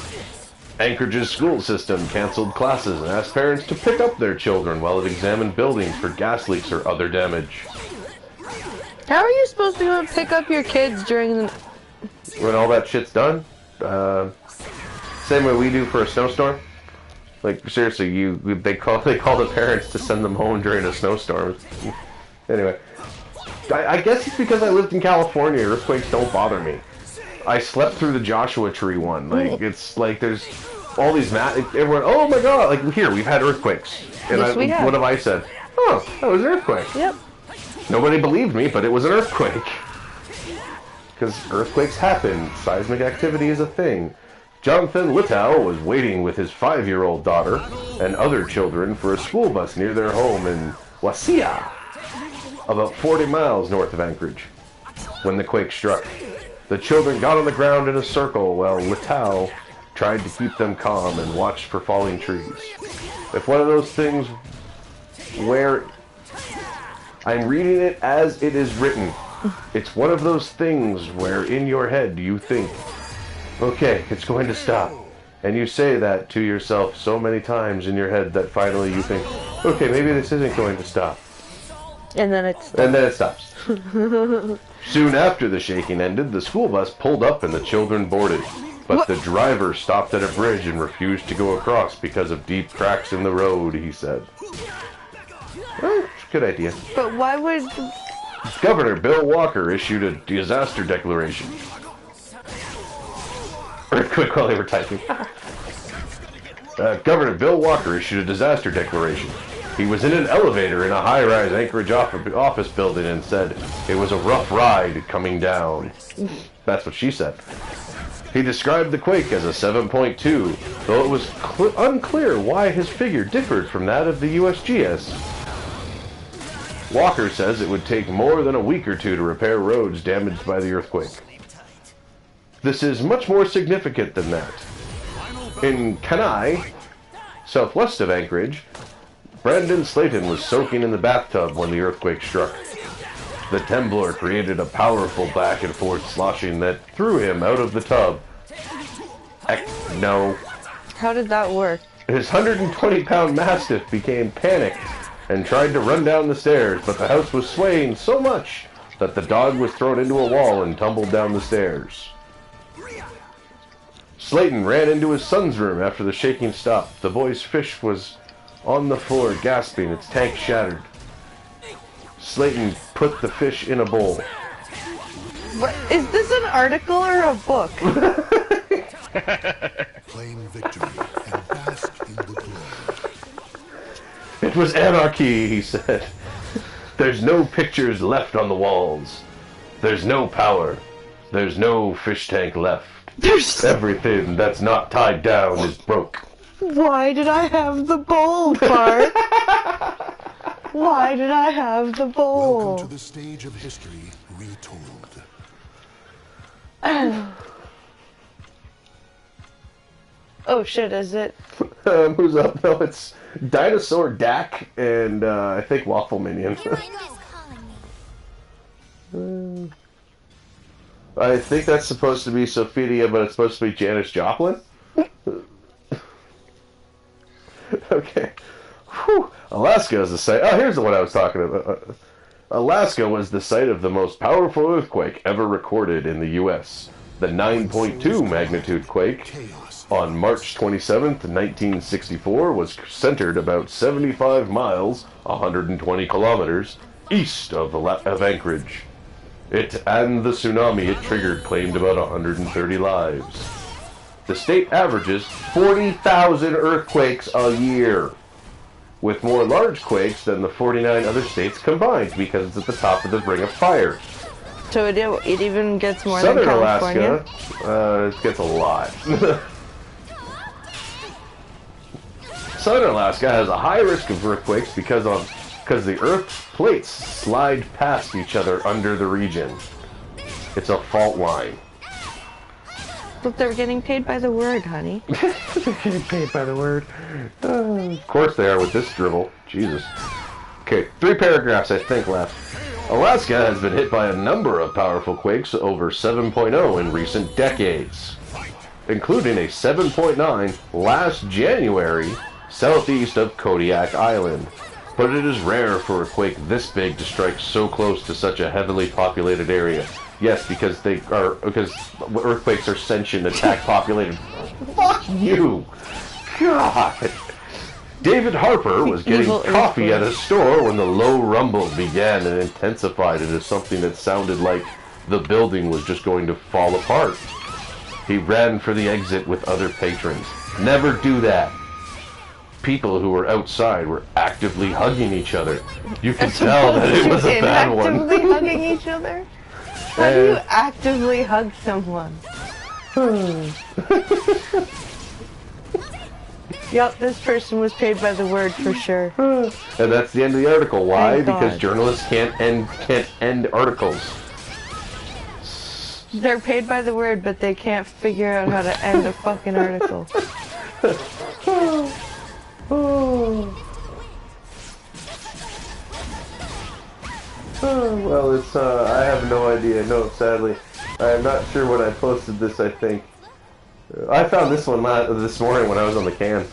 Anchorage's school system canceled classes and asked parents to pick up their children while it examined buildings for gas leaks or other damage. How are you supposed to go and pick up your kids during the... When all that shit's done? Same way we do for a snowstorm. Like, seriously, they call the parents to send them home during a snowstorm. Anyway, I guess it's because I lived in California. Earthquakes don't bother me. I slept through the Joshua Tree one. Like, it's like there's all these everyone. Oh my god! Like here, we've had earthquakes. And yes, we have. What have I said? Oh, that was an earthquake. Yep. Nobody believed me, but it was an earthquake. Because earthquakes happen. Seismic activity is a thing. Jonathan Littow was waiting with his 5-year-old daughter and other children for a school bus near their home in Wasilla, about 40 miles north of Anchorage, when the quake struck. The children got on the ground in a circle while Littow tried to keep them calm and watched for falling trees. If one of those things where I'm reading it as it is written. It's one of those things where in your head you think, okay, it's going to stop. And you say that to yourself so many times in your head that finally you think, okay, maybe this isn't going to stop. And then it's... And then it stops. Soon after the shaking ended, the school bus pulled up and the children boarded. But the driver stopped at a bridge and refused to go across because of deep cracks in the road, he said. Well, good idea. But why would... Governor Bill Walker issued a disaster declaration. Quick while they were typing. Governor Bill Walker issued a disaster declaration. He was in an elevator in a high-rise Anchorage office building and said it was a rough ride coming down. That's what she said. He described the quake as a 7.2, though it was unclear why his figure differed from that of the USGS. Walker says it would take more than a week or two to repair roads damaged by the earthquake. This is much more significant than that. In Kenai, southwest of Anchorage, Brandon Slayton was soaking in the bathtub when the earthquake struck. The temblor created a powerful back and forth sloshing that threw him out of the tub. No. How did that work? His 120-pound mastiff became panicked and tried to run down the stairs, but the house was swaying so much that the dog was thrown into a wall and tumbled down the stairs. Slayton ran into his son's room after the shaking stopped. The boy's fish was on the floor, gasping, its tank shattered. Slayton put the fish in a bowl. What, is this an article or a book? Claim victory and bask in the glory. It was anarchy, he said. There's no pictures left on the walls. There's no power. There's no fish tank left. Everything that's not tied down is broke. Why did I have the bowl part? Why did I have the bowl? Welcome to the stage of history retold. Oh shit, is it? Who's up? No, it's Dinosaur Dak and I think Waffle Minion. I think that's supposed to be Sophia, but it's supposed to be Janis Joplin. Okay. Whew. Alaska is the site. Oh, here's the one I was talking about. Alaska was the site of the most powerful earthquake ever recorded in the U.S. The 9.2 magnitude quake on March 27th, 1964 was centered about 75 miles, 120 kilometers, east of Anchorage. It and the tsunami it triggered claimed about 130 lives. The state averages 40,000 earthquakes a year, with more large quakes than the 49 other states combined because it's at the top of the ring of fire. So it even gets more Southern than California? Alaska, it gets a lot. Southern Alaska has a high risk of earthquakes because the Earth's plates slide past each other under the region. It's a fault line. But they're getting paid by the word, honey. They're getting paid by the word. Of course they are with this dribble. Jesus. Okay, 3 paragraphs I think left. Alaska has been hit by a number of powerful quakes over 7.0 in recent decades, including a 7.9 last January southeast of Kodiak Island. But it is rare for a quake this big to strike so close to such a heavily populated area. Yes, because earthquakes are sentient, attack populated. Fuck you! God! David Harper was getting coffee at a store when the low rumble began and intensified into something that sounded like the building was just going to fall apart. He ran for the exit with other patrons. Never do that. People who were outside were actively hugging each other. You could tell that it was a bad one. Actively hugging each other? How do you actively hug someone? Yep, this person was paid by the word for sure. And that's the end of the article. Why? Thank Because God. journalists can't end articles. They're paid by the word, but they can't figure out how to end a fucking article. Well, it's, I have no idea. No, sadly. I'm not sure when I posted this, I think. I found this one this morning when I was on the can.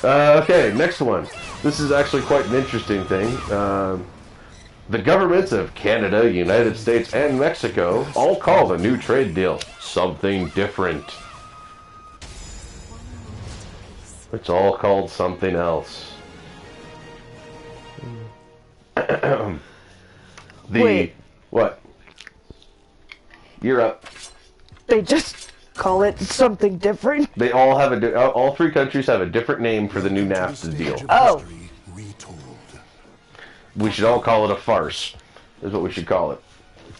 Okay, next one. This is actually quite an interesting thing. The governments of Canada, United States, and Mexico all call the new trade deal something different. It's all called something else. Wait. What? You're up. They just call it something different? They all have all three countries have a different name for the new NAFTA deal. Oh. We should all call it a farce, is what we should call it.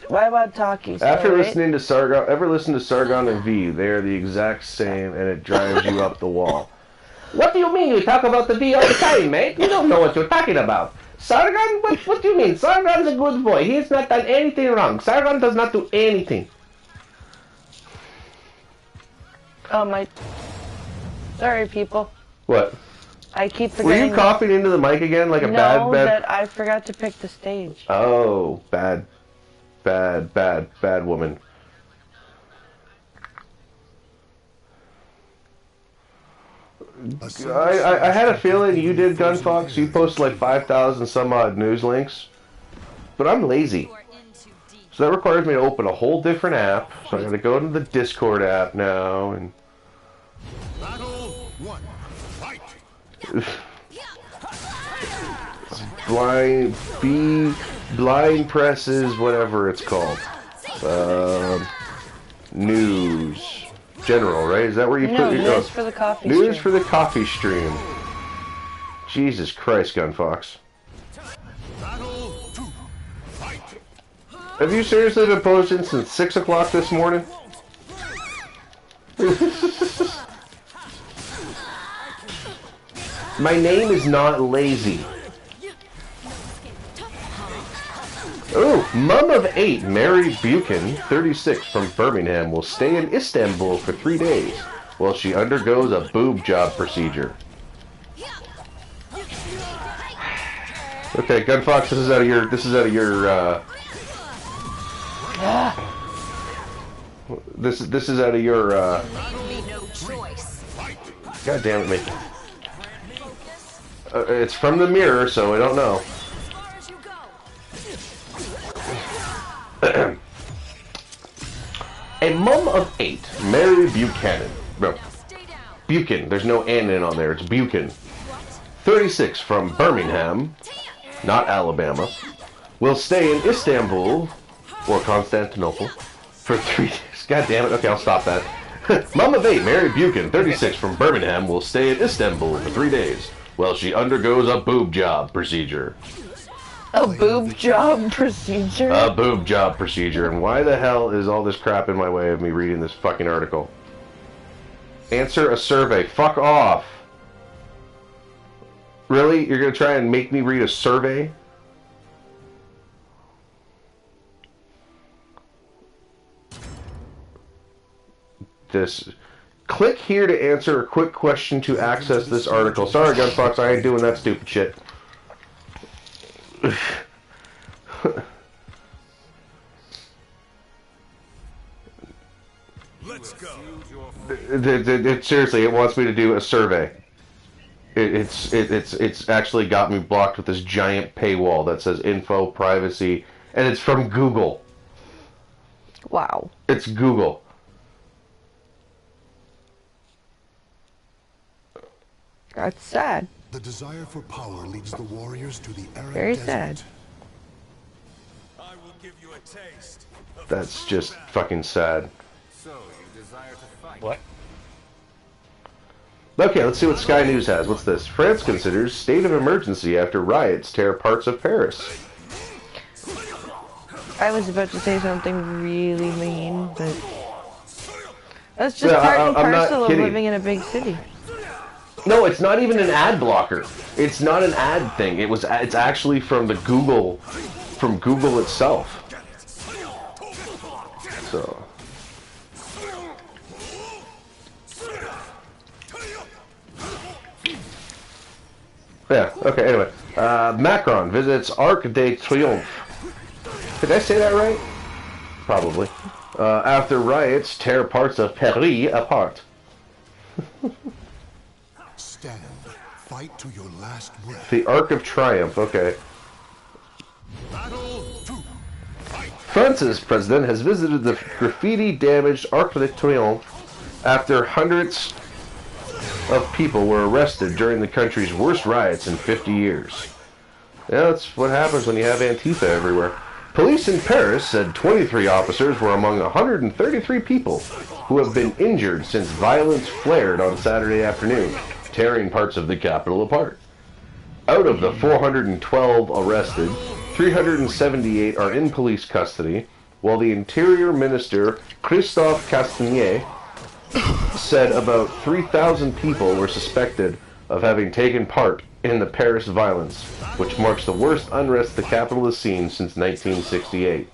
Why about talkies? After listening to Sargon, ever listen to Sargon and V? They are the exact same, and it drives you up the wall. What do you mean? You talk about the V all the time, mate? You don't know what you're talking about. Sargon? What do you mean? Sargon's a good boy. He has not done anything wrong. Sargon does not do anything. Oh my... Sorry, people. What? I keep Were forgetting... you coughing into the mic again like a bad... that I forgot to pick the stage. Oh, bad woman. I had a feeling you did, Gunfox. You posted like 5,000 some odd news links. But I'm lazy. So that requires me to open a whole different app. So I gotta go into the Discord app now and... Battle 1. Fight. blind presses, whatever it's called. News. General, right? Is that where you put your... news for the coffee News stream. for the coffee stream. Jesus Christ, Gunfox. Battle 2. Fight. Have you seriously been posting since 6 o'clock this morning? My name is not lazy. Oh, mum of 8, Mary Buchan, 36, from Birmingham, will stay in Istanbul for 3 days while she undergoes a boob job procedure. Okay, Gunfox, this is out of your, this is out of your, God damn it, mate. It's from the mirror, so I don't know. A mum of 8, Mary Buchanan. No, Buchan. There's no N in on there. It's Buchan. 36, from Birmingham, not Alabama, will stay in Istanbul, or Constantinople, for 3 days. God damn it. Okay, I'll stop that. Mum of 8, Mary Buchan, 36, from Birmingham, will stay in Istanbul for 3 days while she undergoes a boob job procedure. A boob job procedure? A boob job procedure. And why the hell is all this crap in my way of me reading this fucking article? Answer a survey. Fuck off. Really? You're gonna try and make me read a survey? This. Click here to answer a quick question to access this article. Sorry, Gunfox, I ain't doing that stupid shit. Let's go. Seriously, it wants me to do a survey. It's actually got me blocked with this giant paywall that says info, privacy, and it's from Google. Wow. It's Google. That's sad. The desire for power leads the warriors to the arid Very desert. sad. I will give you a taste. That's just fucking sad. So you desire to fight? What? Okay, let's see what Sky News has. What's this? France considers state of emergency after riots tear parts of Paris. I was about to say something really mean, but that's just Yeah, part and I'm not parcel of kidding. living in a big city. No, it's not even an ad blocker. It's not an ad thing. It's actually from the Google, from Google itself. So. Yeah, okay, anyway. Macron visits Arc de Triomphe. Did I say that right? Probably. After riots tear parts of Paris apart. Stand. Fight to your last breath. The Arc of Triumph, okay. Battle 2. Fight. France's president has visited the graffiti-damaged Arc de Triomphe after hundreds of people were arrested during the country's worst riots in 50 years. Yeah, that's what happens when you have Antifa everywhere. Police in Paris said 23 officers were among 133 people who have been injured since violence flared on Saturday afternoon, tearing parts of the capital apart. Out of the 412 arrested, 378 are in police custody, while the Interior Minister Christophe Castaner said about 3,000 people were suspected of having taken part in the Paris violence, which marks the worst unrest the capital has seen since 1968.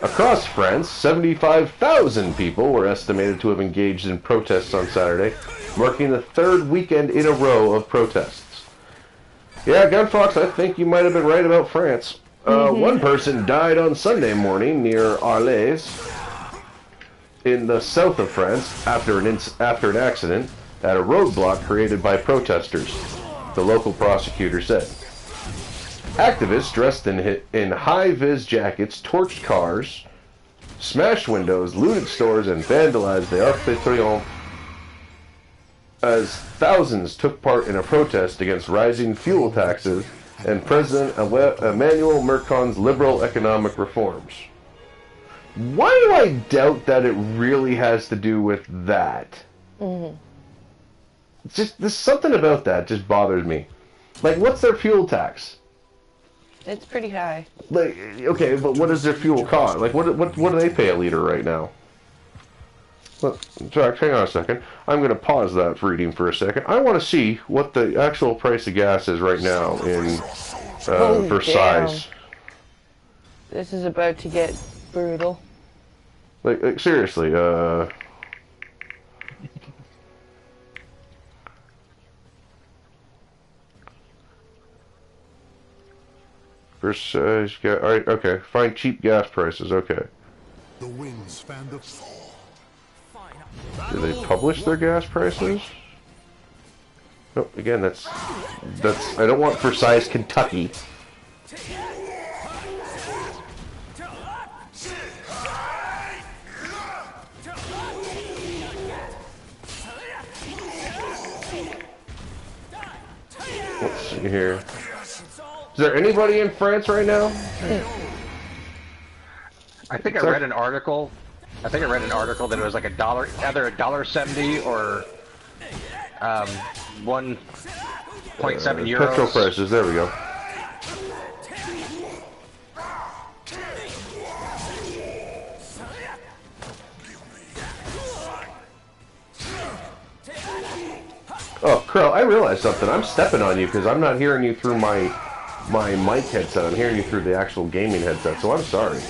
Across France, 75,000 people were estimated to have engaged in protests on Saturday, marking the third weekend in a row of protests. Yeah, Gunfox, I think you might have been right about France. One person died on Sunday morning near Arles, in the south of France, after an accident at a roadblock created by protesters, the local prosecutor said. Activists dressed in high-vis jackets torched cars, smashed windows, looted stores, and vandalized the Arc de Triomphe as thousands took part in a protest against rising fuel taxes and President Emmanuel Macron's liberal economic reforms. Why do I doubt that it really has to do with that? It's just, there's something about that just bothers me. Like, what's their fuel tax? It's pretty high. Like, okay, but what does their fuel cost? Like, what do they pay a liter right now? Well, Jack, hang on a second. I'm going to pause that reading for a second. I want to see what the actual price of gas is right now in Versailles. This is about to get brutal. Like seriously, Versailles, alright, okay. Find cheap gas prices, okay. The winds fan the fall. Do they publish their gas prices? No, again, that's, I don't want Versailles, Kentucky. Let's see here. Is there anybody in France right now? I think I read an article. I think I read an article that it was like $1, either $1.70 or 1.7 euros. Petrol prices. There we go. Oh, Crow, I realized something. I'm stepping on you because I'm not hearing you through my mic headset. I'm hearing you through the actual gaming headset, so I'm sorry.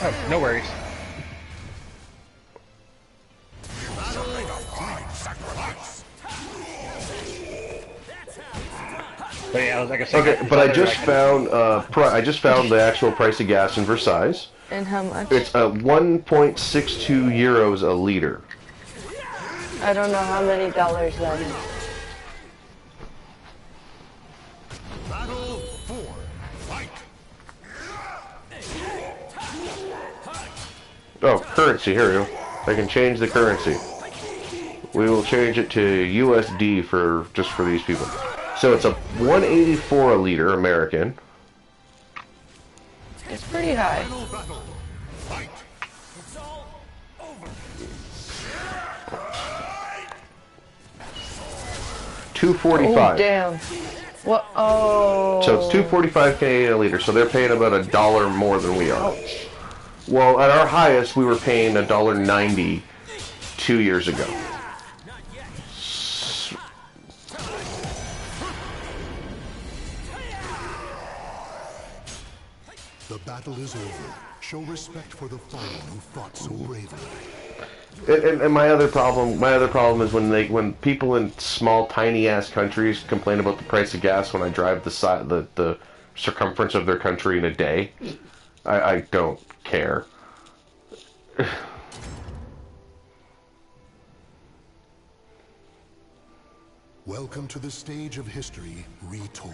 Oh, no worries. But yeah, like I said, okay, but I just found the actual price of gas in Versailles. And how much? It's 1.62 euros a liter. I don't know how many dollars that is. Battle 4. Fight. Oh, currency. Here we go. I can change the currency. We will change it to USD for these people. So it's a 184 a liter American. It's pretty high. Battle. Fight. 245. Oh, damn. What? Oh. So it's 245 Canadian a liter. So they're paying about $1 more than we are. Ouch. Well, at our highest, we were paying $1.90 2 years ago. The battle is over. Show respect for the fallen who fought so bravely. And my other problem is when people in small, tiny ass countries complain about the price of gas when I drive the circumference of their country in a day. I don't care. Welcome to the stage of history retold.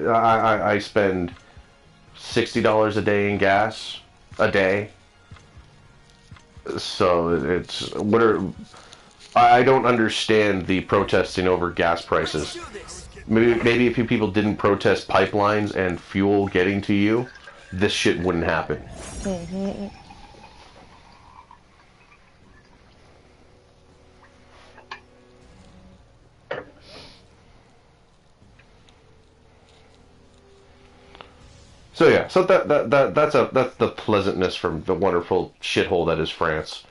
I spend $60 a day in gas a day. So it's I don't understand the protesting over gas prices. Maybe if you people didn't protest pipelines and fuel getting to you, this shit wouldn't happen. Mm-hmm. So yeah, so that's the pleasantness from the wonderful shithole that is France.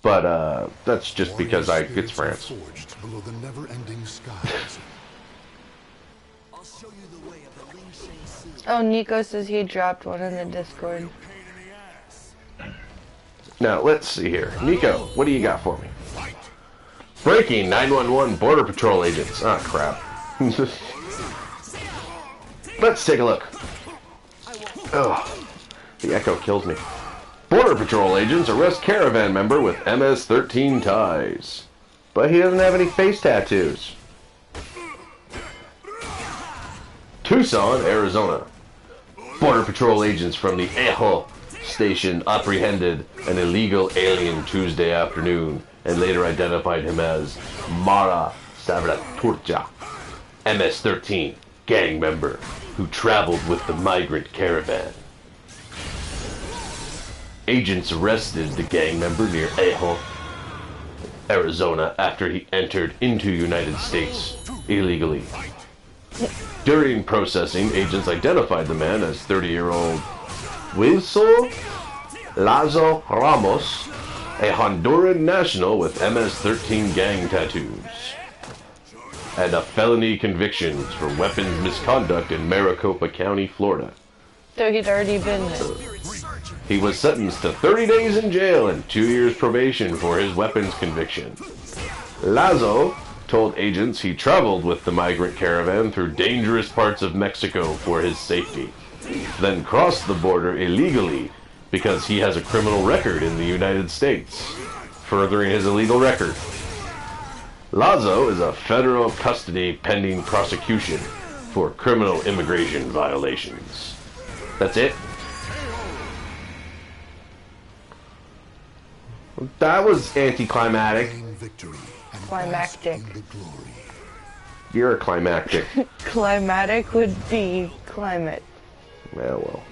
But that's just because it's France. Forged below the never-ending skies. Oh, Nico says he dropped one in the Discord. Now, let's see here. Nico, what do you got for me? Breaking 911 Border Patrol agents. Ah, crap. Let's take a look. Oh, the echo kills me. Border Patrol agents arrest caravan member with MS-13 ties. But he doesn't have any face tattoos. Tucson, Arizona. Border Patrol agents from the Ejo station apprehended an illegal alien Tuesday afternoon and later identified him as Mara Savraturja, MS-13 gang member who traveled with the migrant caravan. Agents arrested the gang member near Ejo, Arizona after he entered into United States illegally. During processing, agents identified the man as 30-year-old Wilson Lazo Ramos, a Honduran national with MS-13 gang tattoos, and a felony convictions for weapons misconduct in Maricopa County, Florida. So he'd already been there. He was sentenced to 30 days in jail and 2 years probation for his weapons conviction. Lazo told agents he traveled with the migrant caravan through dangerous parts of Mexico for his safety, then crossed the border illegally because he has a criminal record in the United States, furthering his illegal record. Lazo is a federal custody pending prosecution for criminal immigration violations. That's it. That was anticlimactic. Climactic. You're a climactic. Climatic would be climate. Well.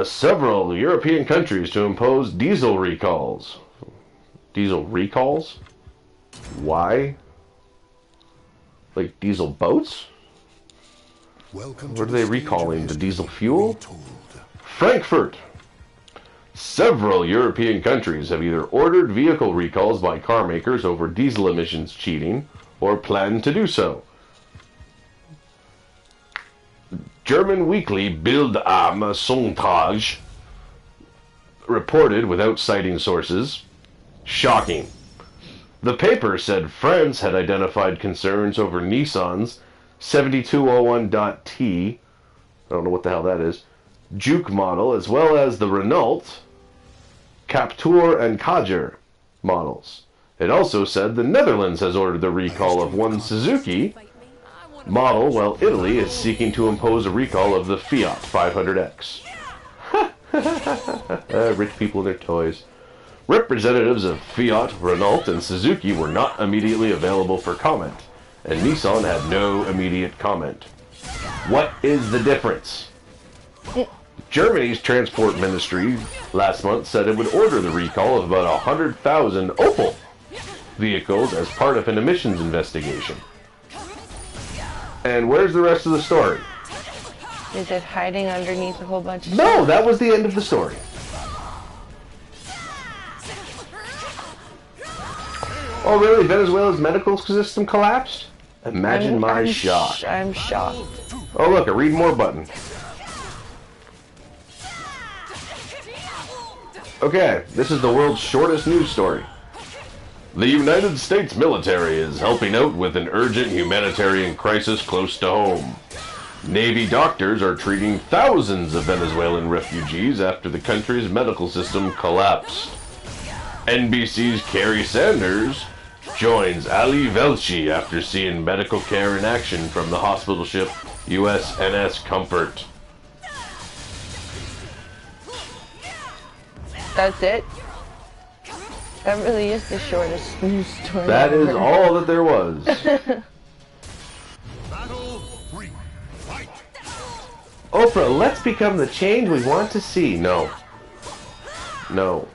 Several European countries to impose diesel recalls. Diesel recalls? Why? Like diesel boats? What are they recalling? The diesel fuel? Frankfurt! Several European countries have either ordered vehicle recalls by car makers over diesel emissions cheating, or plan to do so. German weekly Bild am Sonntag reported without citing sources. Shocking. The paper said France had identified concerns over Nissan's 7201.T, I don't know what the hell that is, Juke model, as well as the Renault Captur and Kajer models. It also said the Netherlands has ordered the recall of one Suzuki model, while Italy is seeking to impose a recall of the Fiat 500X. Rich people and their toys. Representatives of Fiat, Renault, and Suzuki were not immediately available for comment, and Nissan had no immediate comment. What is the difference? Germany's transport ministry last month said it would order the recall of about 100,000 Opel vehicles as part of an emissions investigation. And where's the rest of the story? Is it hiding underneath a whole bunch of No, that was the end of the story. Oh, really? Venezuela's medical system collapsed? Imagine my shock. I'm shocked. Oh, look, a read more button. Okay, this is the world's shortest news story. The United States military is helping out with an urgent humanitarian crisis close to home. Navy doctors are treating thousands of Venezuelan refugees after the country's medical system collapsed. NBC's Kerry Sanders joins Ali Velshi after seeing medical care in action from the hospital ship USNS Comfort. That's it? That really is the shortest news story That is ever. all that there was. Battle 3. Fight. Oprah, let's become the change we want to see. No. No.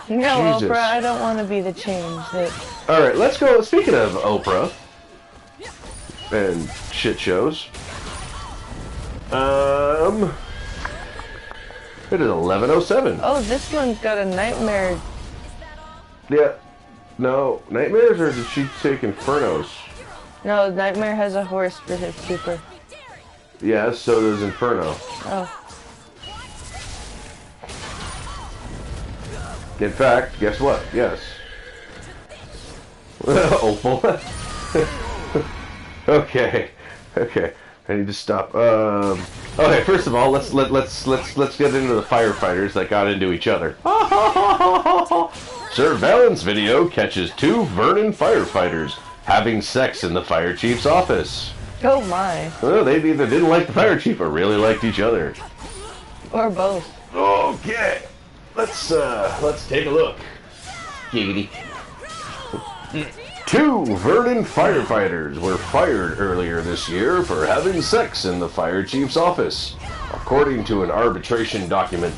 No, Jesus. Oprah, I don't want to be the change that... Alright, let's go. Speaking of Oprah and shit shows, it is 11:07. Oh, this one's got a nightmare. Yeah. No. Nightmares, or did she take Infernos? No, Nightmare has a horse for his super. Yeah, so does Inferno. Oh. In fact, guess what? Yes. Opal. Okay. Okay. I need to stop. Okay, first of all, let's get into the firefighters that got into each other. Surveillance video catches 2 Vernon firefighters having sex in the fire chief's office. Oh my. Well, they either didn't like the fire chief or really liked each other. Or both. Okay. Let's take a look. Giggity. 2 Vernon firefighters were fired earlier this year for having sex in the fire chief's office, according to an arbitration document.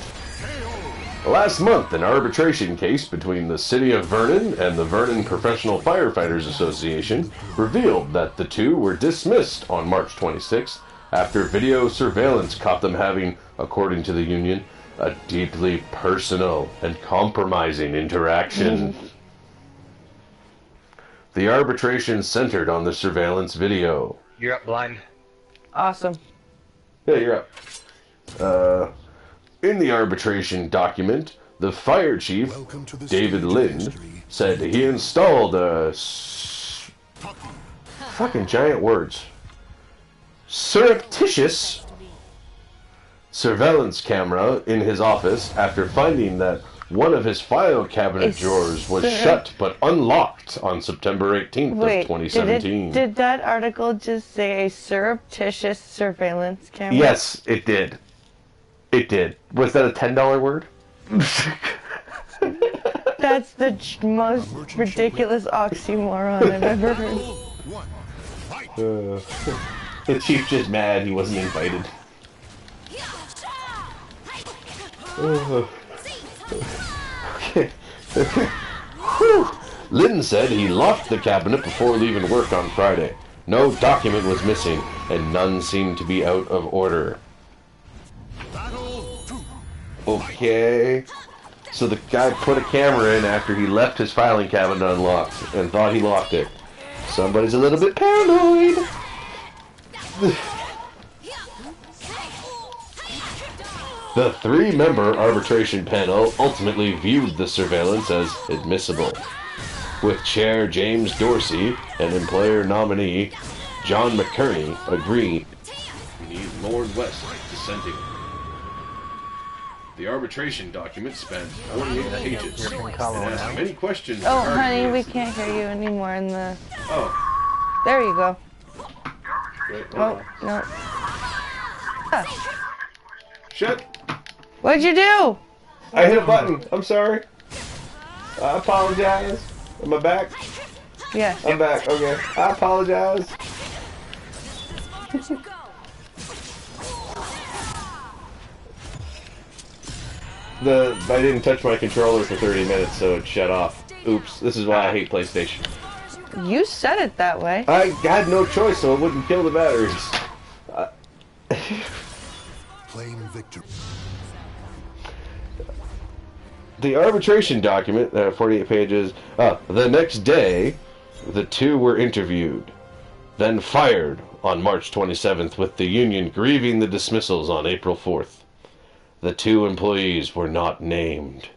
Last month, an arbitration case between the City of Vernon and the Vernon Professional Firefighters Association revealed that the 2 were dismissed on March 26th after video surveillance caught them having, according to the union, a deeply personal and compromising interaction. The arbitration centered on the surveillance video. You're up, blind. Awesome. Yeah, you're up. In the arbitration document, the fire chief, Welcome to the David stage of Lind, history. said he installed a fucking giant words. Surreptitious surveillance camera in his office after finding that one of his file cabinet drawers was shut but unlocked on September 18th Wait, of 2017. did that article just say a surreptitious surveillance camera? Yes, it did. It did. Was that a $10 word? That's the most ridiculous oxymoron I've ever heard. One. Fight. The chief just mad he wasn't invited. Okay. Whew. Lynn said he locked the cabinet before leaving work on Friday. No document was missing, and none seemed to be out of order. Battle 2. Okay. So the guy put a camera in after he left his filing cabinet unlocked and thought he locked it. Somebody's a little bit paranoid. The 3-member arbitration panel ultimately viewed the surveillance as admissible, with Chair James Dorsey and employer nominee John McKerney agreeing. We need Lord West dissenting. The arbitration document spanned 48 pages and asked many questions. Oh, regarding honey, the we incident. can't hear you anymore in the... Oh, There you go. wait, hold Oh, on. no. Shit! What'd you do? I hit a button. I'm sorry. I apologize. Am I back? Yes. I'm back. Okay. I apologize. I didn't touch my controller for 30 minutes, so it shut off. Oops. This is why I hate PlayStation. You said it that way. I had no choice, so it wouldn't kill the batteries. Claim victory. The arbitration document, 48 pages. The next day, the 2 were interviewed, then fired on March 27th, with the union grieving the dismissals on April 4th. The 2 employees were not named.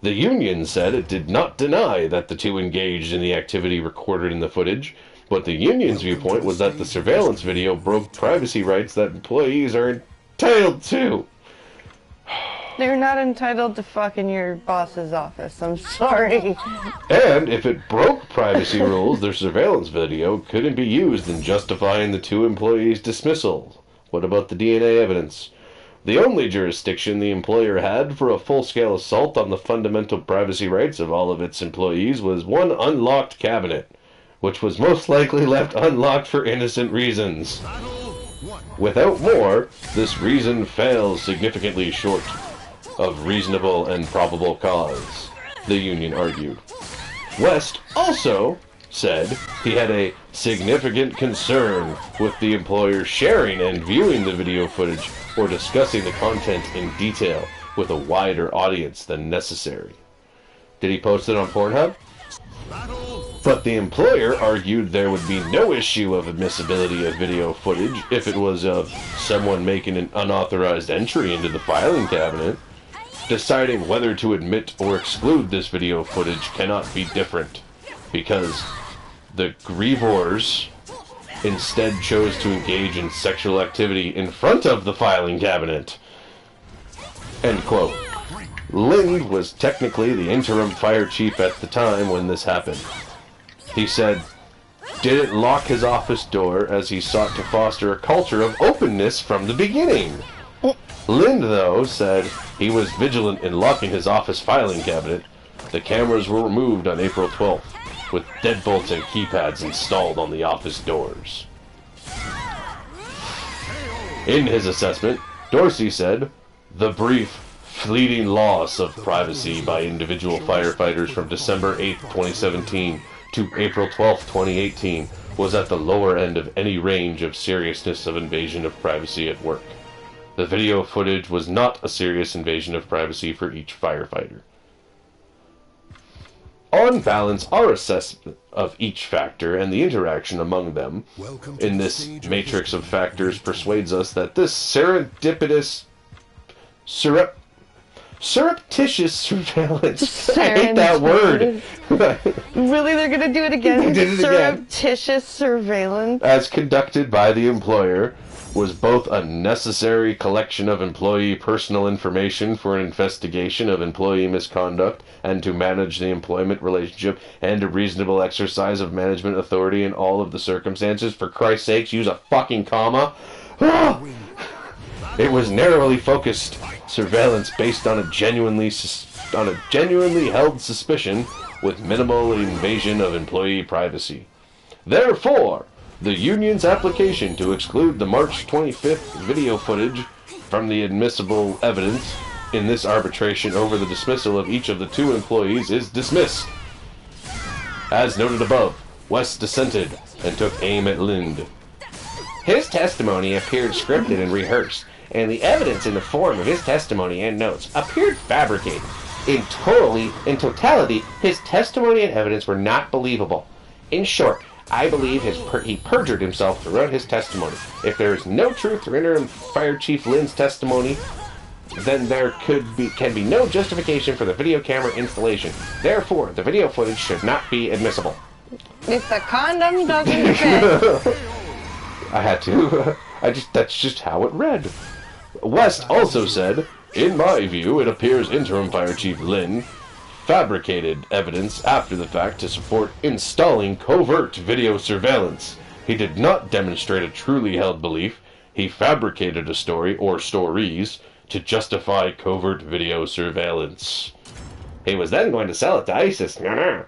The union said it did not deny that the two engaged in the activity recorded in the footage, but the union's viewpoint was that the surveillance video broke privacy rights that employees are entitled to. They're not entitled to fuck in your boss's office. I'm sorry. And if it broke privacy rules, their surveillance video couldn't be used in justifying the two employees' dismissal. What about the DNA evidence? The only jurisdiction the employer had for a full-scale assault on the fundamental privacy rights of all of its employees was one unlocked cabinet, which was most likely left unlocked for innocent reasons. Without more, this reason fails significantly short of reasonable and probable cause, the union argued. West also said he had a significant concern with the employer sharing and viewing the video footage or discussing the content in detail with a wider audience than necessary. Did he post it on Pornhub? But the employer argued there would be no issue of admissibility of video footage if it was of someone making an unauthorized entry into the filing cabinet. Deciding whether to admit or exclude this video footage cannot be different, because the grievors instead chose to engage in sexual activity in front of the filing cabinet. End quote. Lind was technically the interim fire chief at the time when this happened. He said, didn't lock his office door as he sought to foster a culture of openness from the beginning. Lind, though, said he was vigilant in locking his office filing cabinet. The cameras were removed on April 12th, with deadbolts and keypads installed on the office doors. In his assessment, Dorsey said, the brief, fleeting loss of privacy by individual firefighters from December 8, 2017 to April 12, 2018 was at the lower end of any range of seriousness of invasion of privacy at work. The video footage was not a serious invasion of privacy for each firefighter. On balance, our assessment of each factor and the interaction among them in this matrix of factors persuades us that this surreptitious surveillance. I hate that word. Really, they're gonna do it again? They did it Surreptitious surveillance? As conducted by the employer, was both a necessary collection of employee personal information for an investigation of employee misconduct and to manage the employment relationship and a reasonable exercise of management authority in all of the circumstances. For Christ's sakes, use a fucking comma. It was narrowly focused surveillance based on a genuinely held suspicion with minimal invasion of employee privacy. Therefore, the union's application to exclude the March 25th video footage from the admissible evidence in this arbitration over the dismissal of each of the two employees is dismissed. As noted above, West dissented and took aim at Lind. His testimony appeared scripted and rehearsed, and the evidence in the form of his testimony and notes appeared fabricated. In totality, his testimony and evidence were not believable. In short, I believe he perjured himself throughout his testimony. If there is no truth to interim Fire Chief Lind's testimony, then there can be no justification for the video camera installation. Therefore, the video footage should not be admissible. If the condom doesn't fit. I had to. That's just how it read. West also said, in my view, it appears interim Fire Chief Lind fabricated evidence after the fact to support installing covert video surveillance. He did not demonstrate a truly held belief. He fabricated a story or stories to justify covert video surveillance. He was then going to sell it to ISIS. Welcome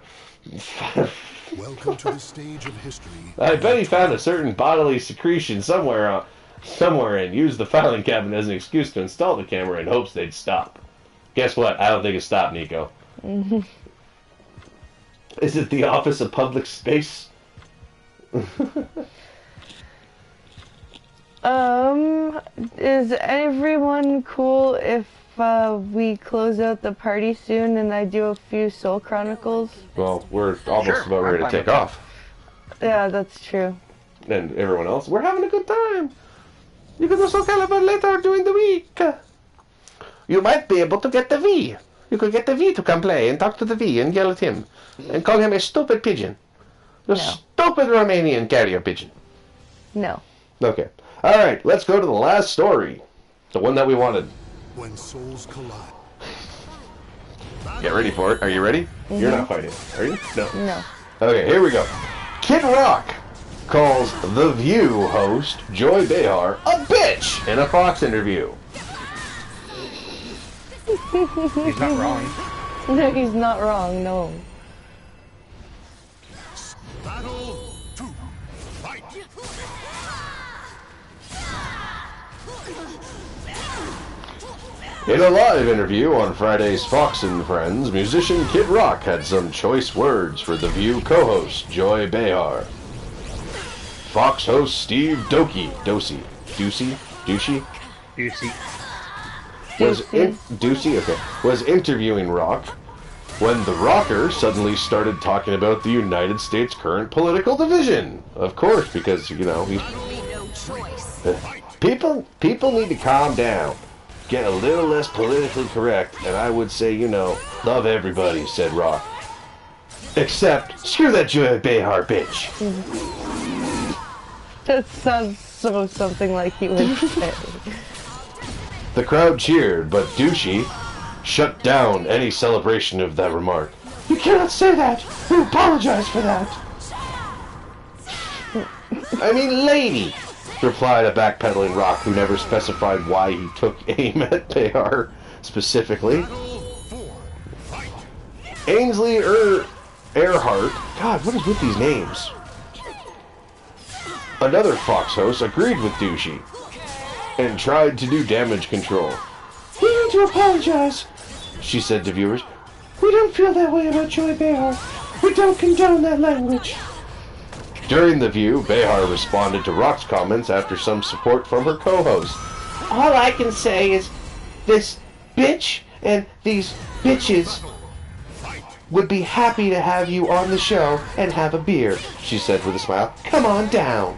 to the stage of history. I bet he found a certain bodily secretion somewhere and used the filing cabinet as an excuse to install the camera in hopes they'd stop. Guess what? I don't think it stopped, Nico. Is it the Office of Public Space? Is everyone cool if we close out the party soon and I do a few Soul Chronicles? Well, we're almost about ready to take off. Yeah, that's true. And everyone else, we're having a good time. You can do Soul Calibur later during the week. You might be able to get the V. You could get the V to come play and talk to the V and yell at him. And call him a stupid pigeon. The stupid Romanian carrier pigeon. No. Okay. Alright, let's go to the last story. The one that we wanted. When souls collide. Get ready for it. Are you ready? Mm-hmm. You're not fighting, are you? No. No. Okay, here we go. Kid Rock calls The View host Joy Behar a bitch in a Fox interview. He's not wrong. No, he's not wrong, no. Battle 2. Fight. In a live interview on Friday's Fox and Friends, musician Kid Rock had some choice words for The View co-host Joy Behar. Fox host Steve Ducey was interviewing Rock when the rocker suddenly started talking about the United States' current political division. Of course, because he's people need to calm down, get a little less politically correct, and I would say, love everybody, said Rock. Except, screw that Joy Behar bitch. That sounds so something like he would say. The crowd cheered, but Ducey shut down any celebration of that remark. You cannot say that! We apologize for that! I mean, lady! Replied a backpedaling Rock who never specified why he took aim at Behar specifically. Ainsley Earhart. God, what is with these names? Another Fox host agreed with Ducey and tried to do damage control. We need to apologize, she said to viewers. We don't feel that way about Joy Behar. We don't condone that language. During the View, Behar responded to Rock's comments after some support from her co-host. All I can say is, this bitch and these bitches would be happy to have you on the show and have a beer, she said with a smile. Come on down.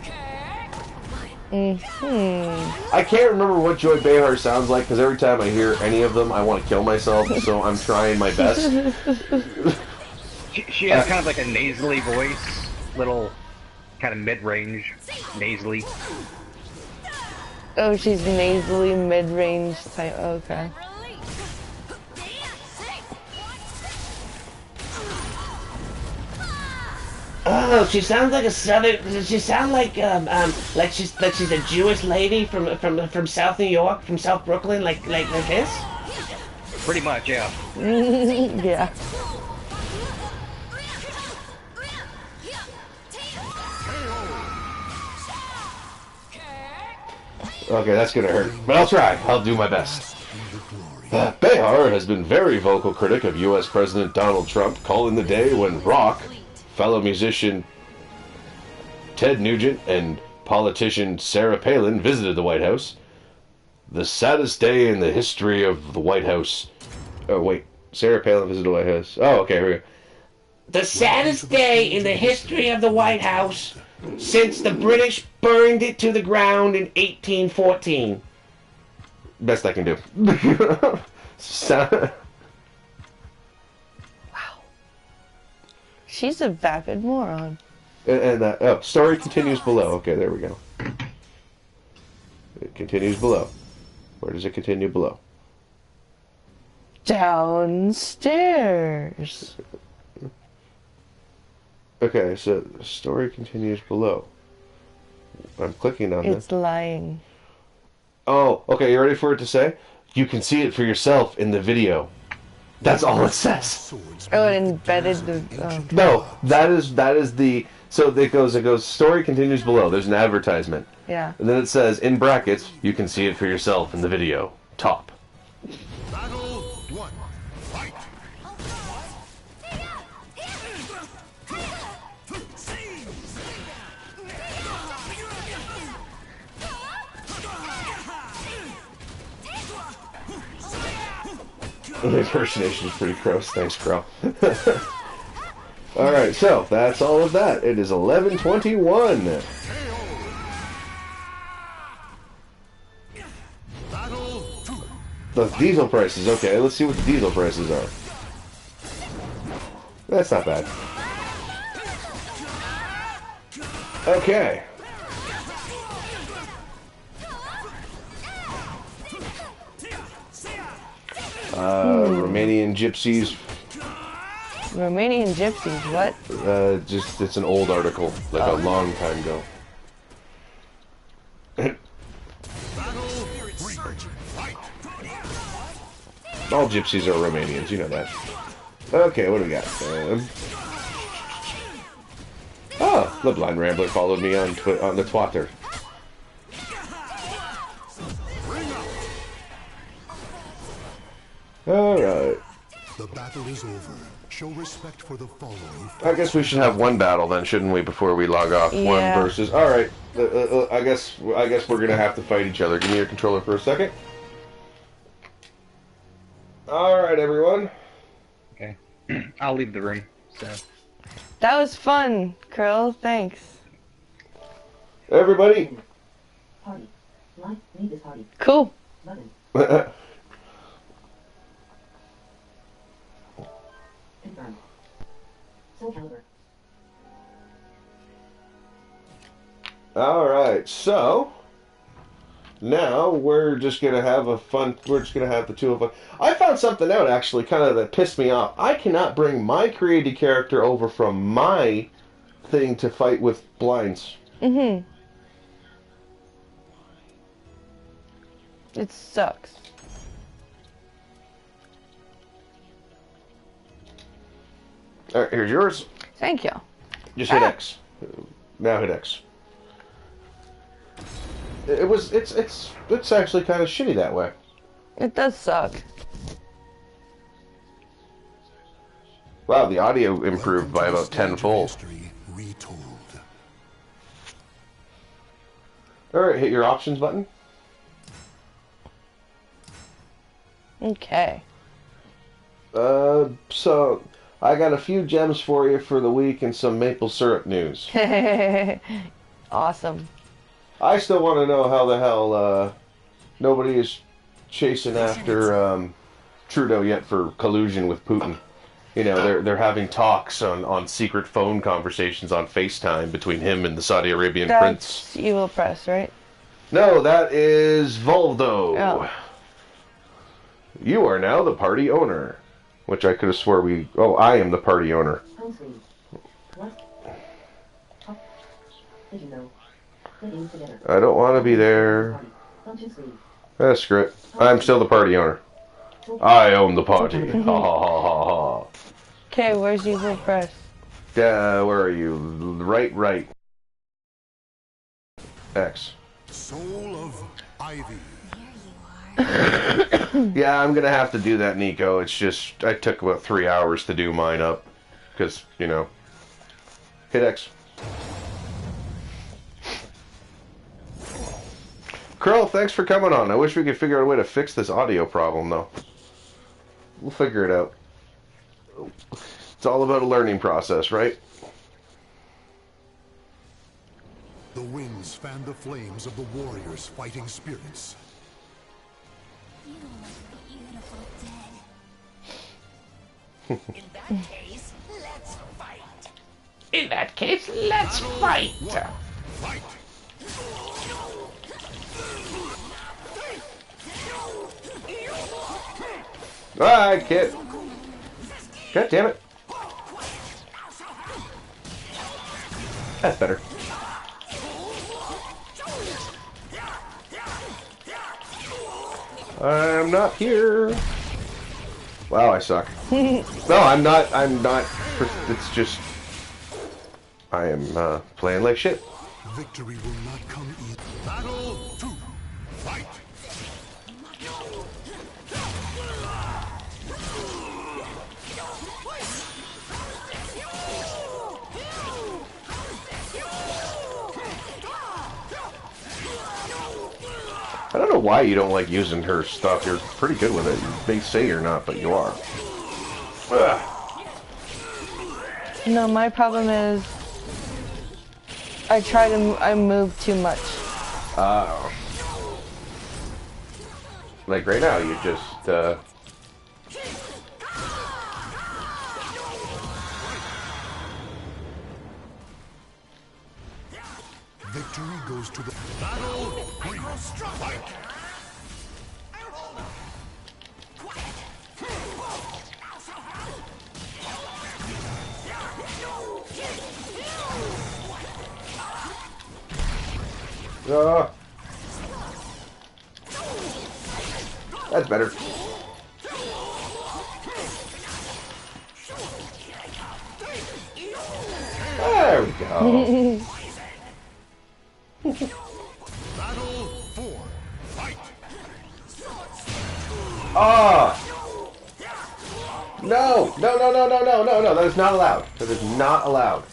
I can't remember what Joy Behar sounds like because every time I hear any of them, I want to kill myself, so I'm trying my best. She has kind of like a nasally voice, little kind of mid-range, nasally. Oh, she's nasally, mid-range type. Okay. Oh, she sounds like a southern. Does she sound like she's a Jewish lady from South New York, from South Brooklyn, like this? Pretty much, yeah. Yeah. Okay, that's gonna hurt, but I'll try. I'll do my best. Behar has been very vocal critic of U.S. President Donald Trump, calling the day when Rock, fellow musician Ted Nugent, and politician Sarah Palin visited the White House the saddest day in the history of the White House. Oh, wait. Sarah Palin visited the White House. Oh, okay, here we go. The saddest day in the history of the White House since the British burned it to the ground in 1814. Best I can do. Wow. She's a vapid moron. And story continues below. Okay, there we go. It continues below. Where does it continue below? Downstairs. Okay, so the story continues below. I'm clicking on this. It's lying. Oh, okay, you ready for it to say? You can see it for yourself in the video. That's all it says. Oh, it embedded the... Oh. No, that is the... So it goes, story continues below. There's an advertisement. Yeah. And then it says, in brackets, you can see it for yourself in the video. Top. Battle 1. Fight. The impersonation is pretty gross. Thanks, Crow. Alright, so that's all of that. It is 11:21. The diesel prices. Okay, let's see what the diesel prices are. That's not bad. Okay. Romanian gypsies. Romanian gypsies, what? Just, it's an old article, like a long time ago. All gypsies are Romanians, you know that. Okay, what do we got? Oh, the Blind Rambler followed me on the Twitter. Alright. The battle is over. Show respect for the fallen. I guess we should have one battle then, shouldn't we, before we log off? Yeah. One versus... Alright. I guess we're gonna have to fight each other. Give me your controller for a second. Alright, everyone. Okay. I'll leave the room. So. That was fun, Curl. Thanks. Everybody. Party. Leave this party. Cool. Button. Confirmed. Soul Calibur. Alright, so... Now, we're just gonna have the two of us. I found something out, actually, kind of that pissed me off. I cannot bring my created character over from my thing to fight with blinds. Mm-hmm. It sucks. Alright, here's yours. Thank you. Just hit X. Now hit X. It's actually kind of shitty that way. It does suck. Wow, the audio improved by about tenfold. Alright, hit your options button. Okay. So, I got a few gems for you for the week and some maple syrup news. Awesome. I still want to know how the hell nobody is chasing after Trudeau yet for collusion with Putin. You know, they're having talks on secret phone conversations on FaceTime between him and the Saudi Arabian prince. That's Evil Press, right? No, that is Voldo. Oh. You are now the party owner. Which I could have swore I am the party owner. Home screen. What? Did you know? Clicking together. I don't want to be there. Function screen. Screw it. I'm still the party owner. I own the party. Ha ha ha ha ha. Okay, where's Evil Press? Where are you? Right. X. Soul of Ivy. Yeah, I'm gonna have to do that, Nico. It's just, I took about 3 hours to do mine up. Because, you know. Hit X. Curl, thanks for coming on. I wish we could figure out a way to fix this audio problem, though. We'll figure it out. It's all about a learning process, right? The winds fan the flames of the warriors' fighting spirits. You look beautiful dead. In that case, let's fight. In that case, let's fight. Fight! Alright, kid. God damn it. That's better. I'm not here. Wow, I suck. No, I'm not. It's just... I am playing like shit. Victory will not come easy. Battle 2. Fight! I don't know why you don't like using her stuff. You're pretty good with it. You may say you're not, but you are. Ugh. No, my problem is I move too much. Like right now, you just... Victory goes to the battle. Three, fight. That's better. There we go. Battle 4, fight. Ah! No! No, no, no, no, no, no, no. That is not allowed. That is not allowed.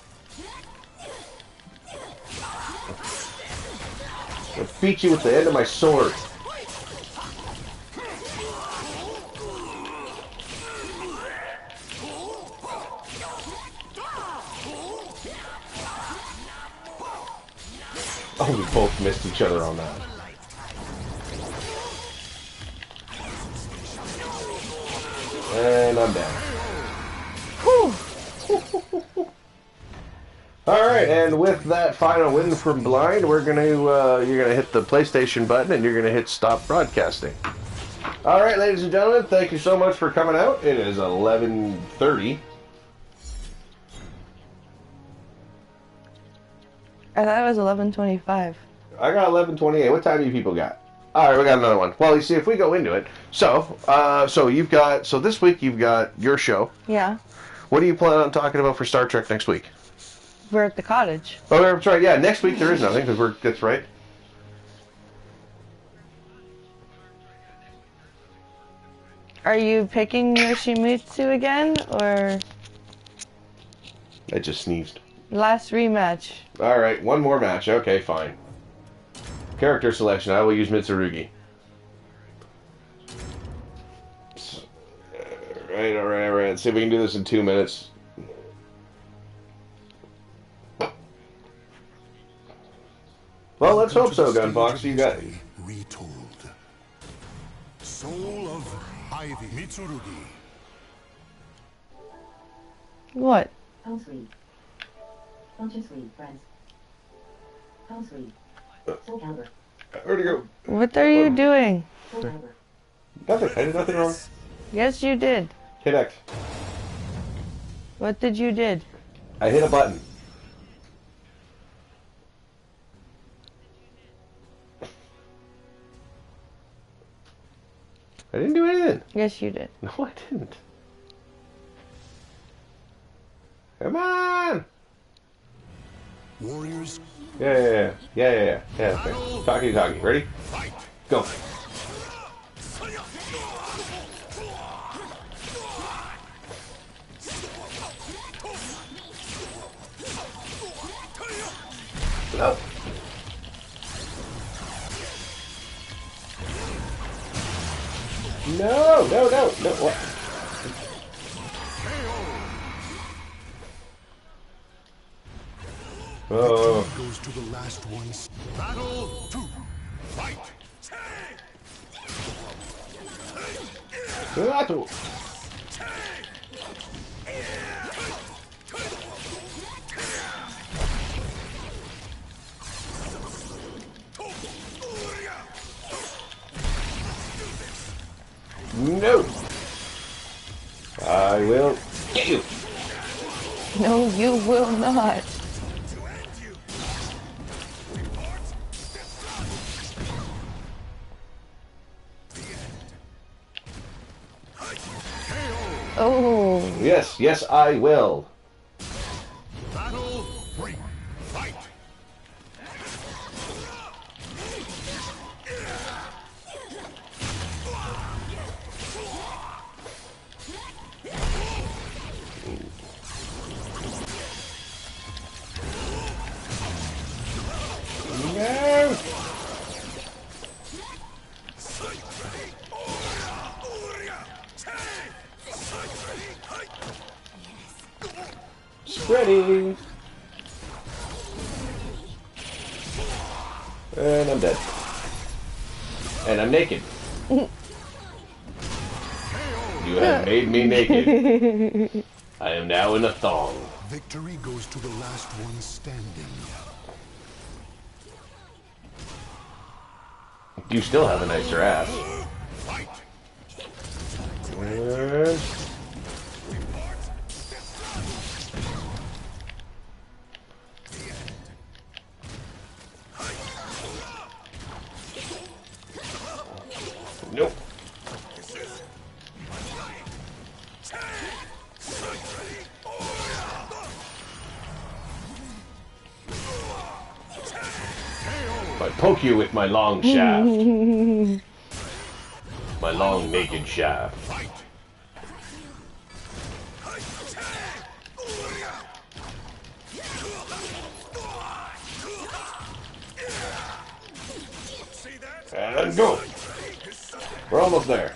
I'll beat you with the end of my sword. Oh, we both missed each other on that. And I'm down. Alright, and with that final win from Blind, we're gonna you're gonna hit the PlayStation button and you're gonna hit stop broadcasting. Alright, ladies and gentlemen, thank you so much for coming out. It is 11:30. I thought it was 11:25. I got 11:28. What time do you people got? All right, we got another one. Well, you see, if we go into it, so you've got this week you've got your show. Yeah. What do you plan on talking about for Star Trek next week? We're at the cottage. Oh, that's right. Yeah, next week there is nothing because that's right. Are you picking Yoshimitsu again, or I just sneezed. last rematch? All right, one more match. Okay, fine. Character selection. I will use Mitsurugi. All right. Let's see if we can do this in 2 minutes. Well, let's hope so, Gunbox. You got it. Retold. Soul of Ivy Mitsurugi. What? Home sweet. Function sweet, friends. Home sweet. Soul Calibur. Where'd he go? What are you doing? Soul Calibur. Nothing. I did nothing wrong. Yes, you did. Hit X. What did you did? I hit a button. I didn't do anything. Yes, you did. No, I didn't. Come on! Warriors. Yeah. Okay. Talkie. Ready? Fight. Go. No. No. What? Oh. Goes to the last one. Battle 2. Fight. Gato. No. I will get you. No, you will not. Oh. Yes, I will. Battle 3. Fight. No. Spreading. And I'm dead. And I'm naked. You have made me naked. I am now in a thong. Victory goes to the last one standing. You still have a nicer ass. Fight! And... Nope. I poke you with my long shaft. My long naked shaft. And go. We're almost there.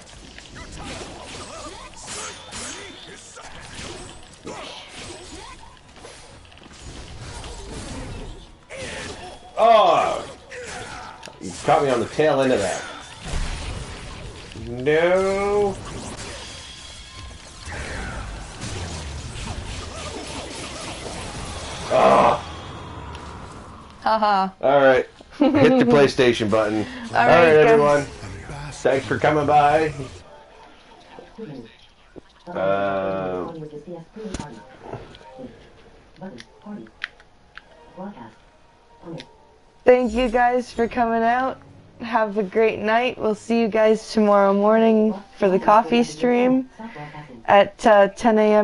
Oh! You caught me on the tail end of that. No. Oh. Haha. Alright. Hit the PlayStation button. Alright, guys. everyone. Thanks for coming by. Thank you guys for coming out. Have a great night. We'll see you guys tomorrow morning for the coffee stream at 10 a.m.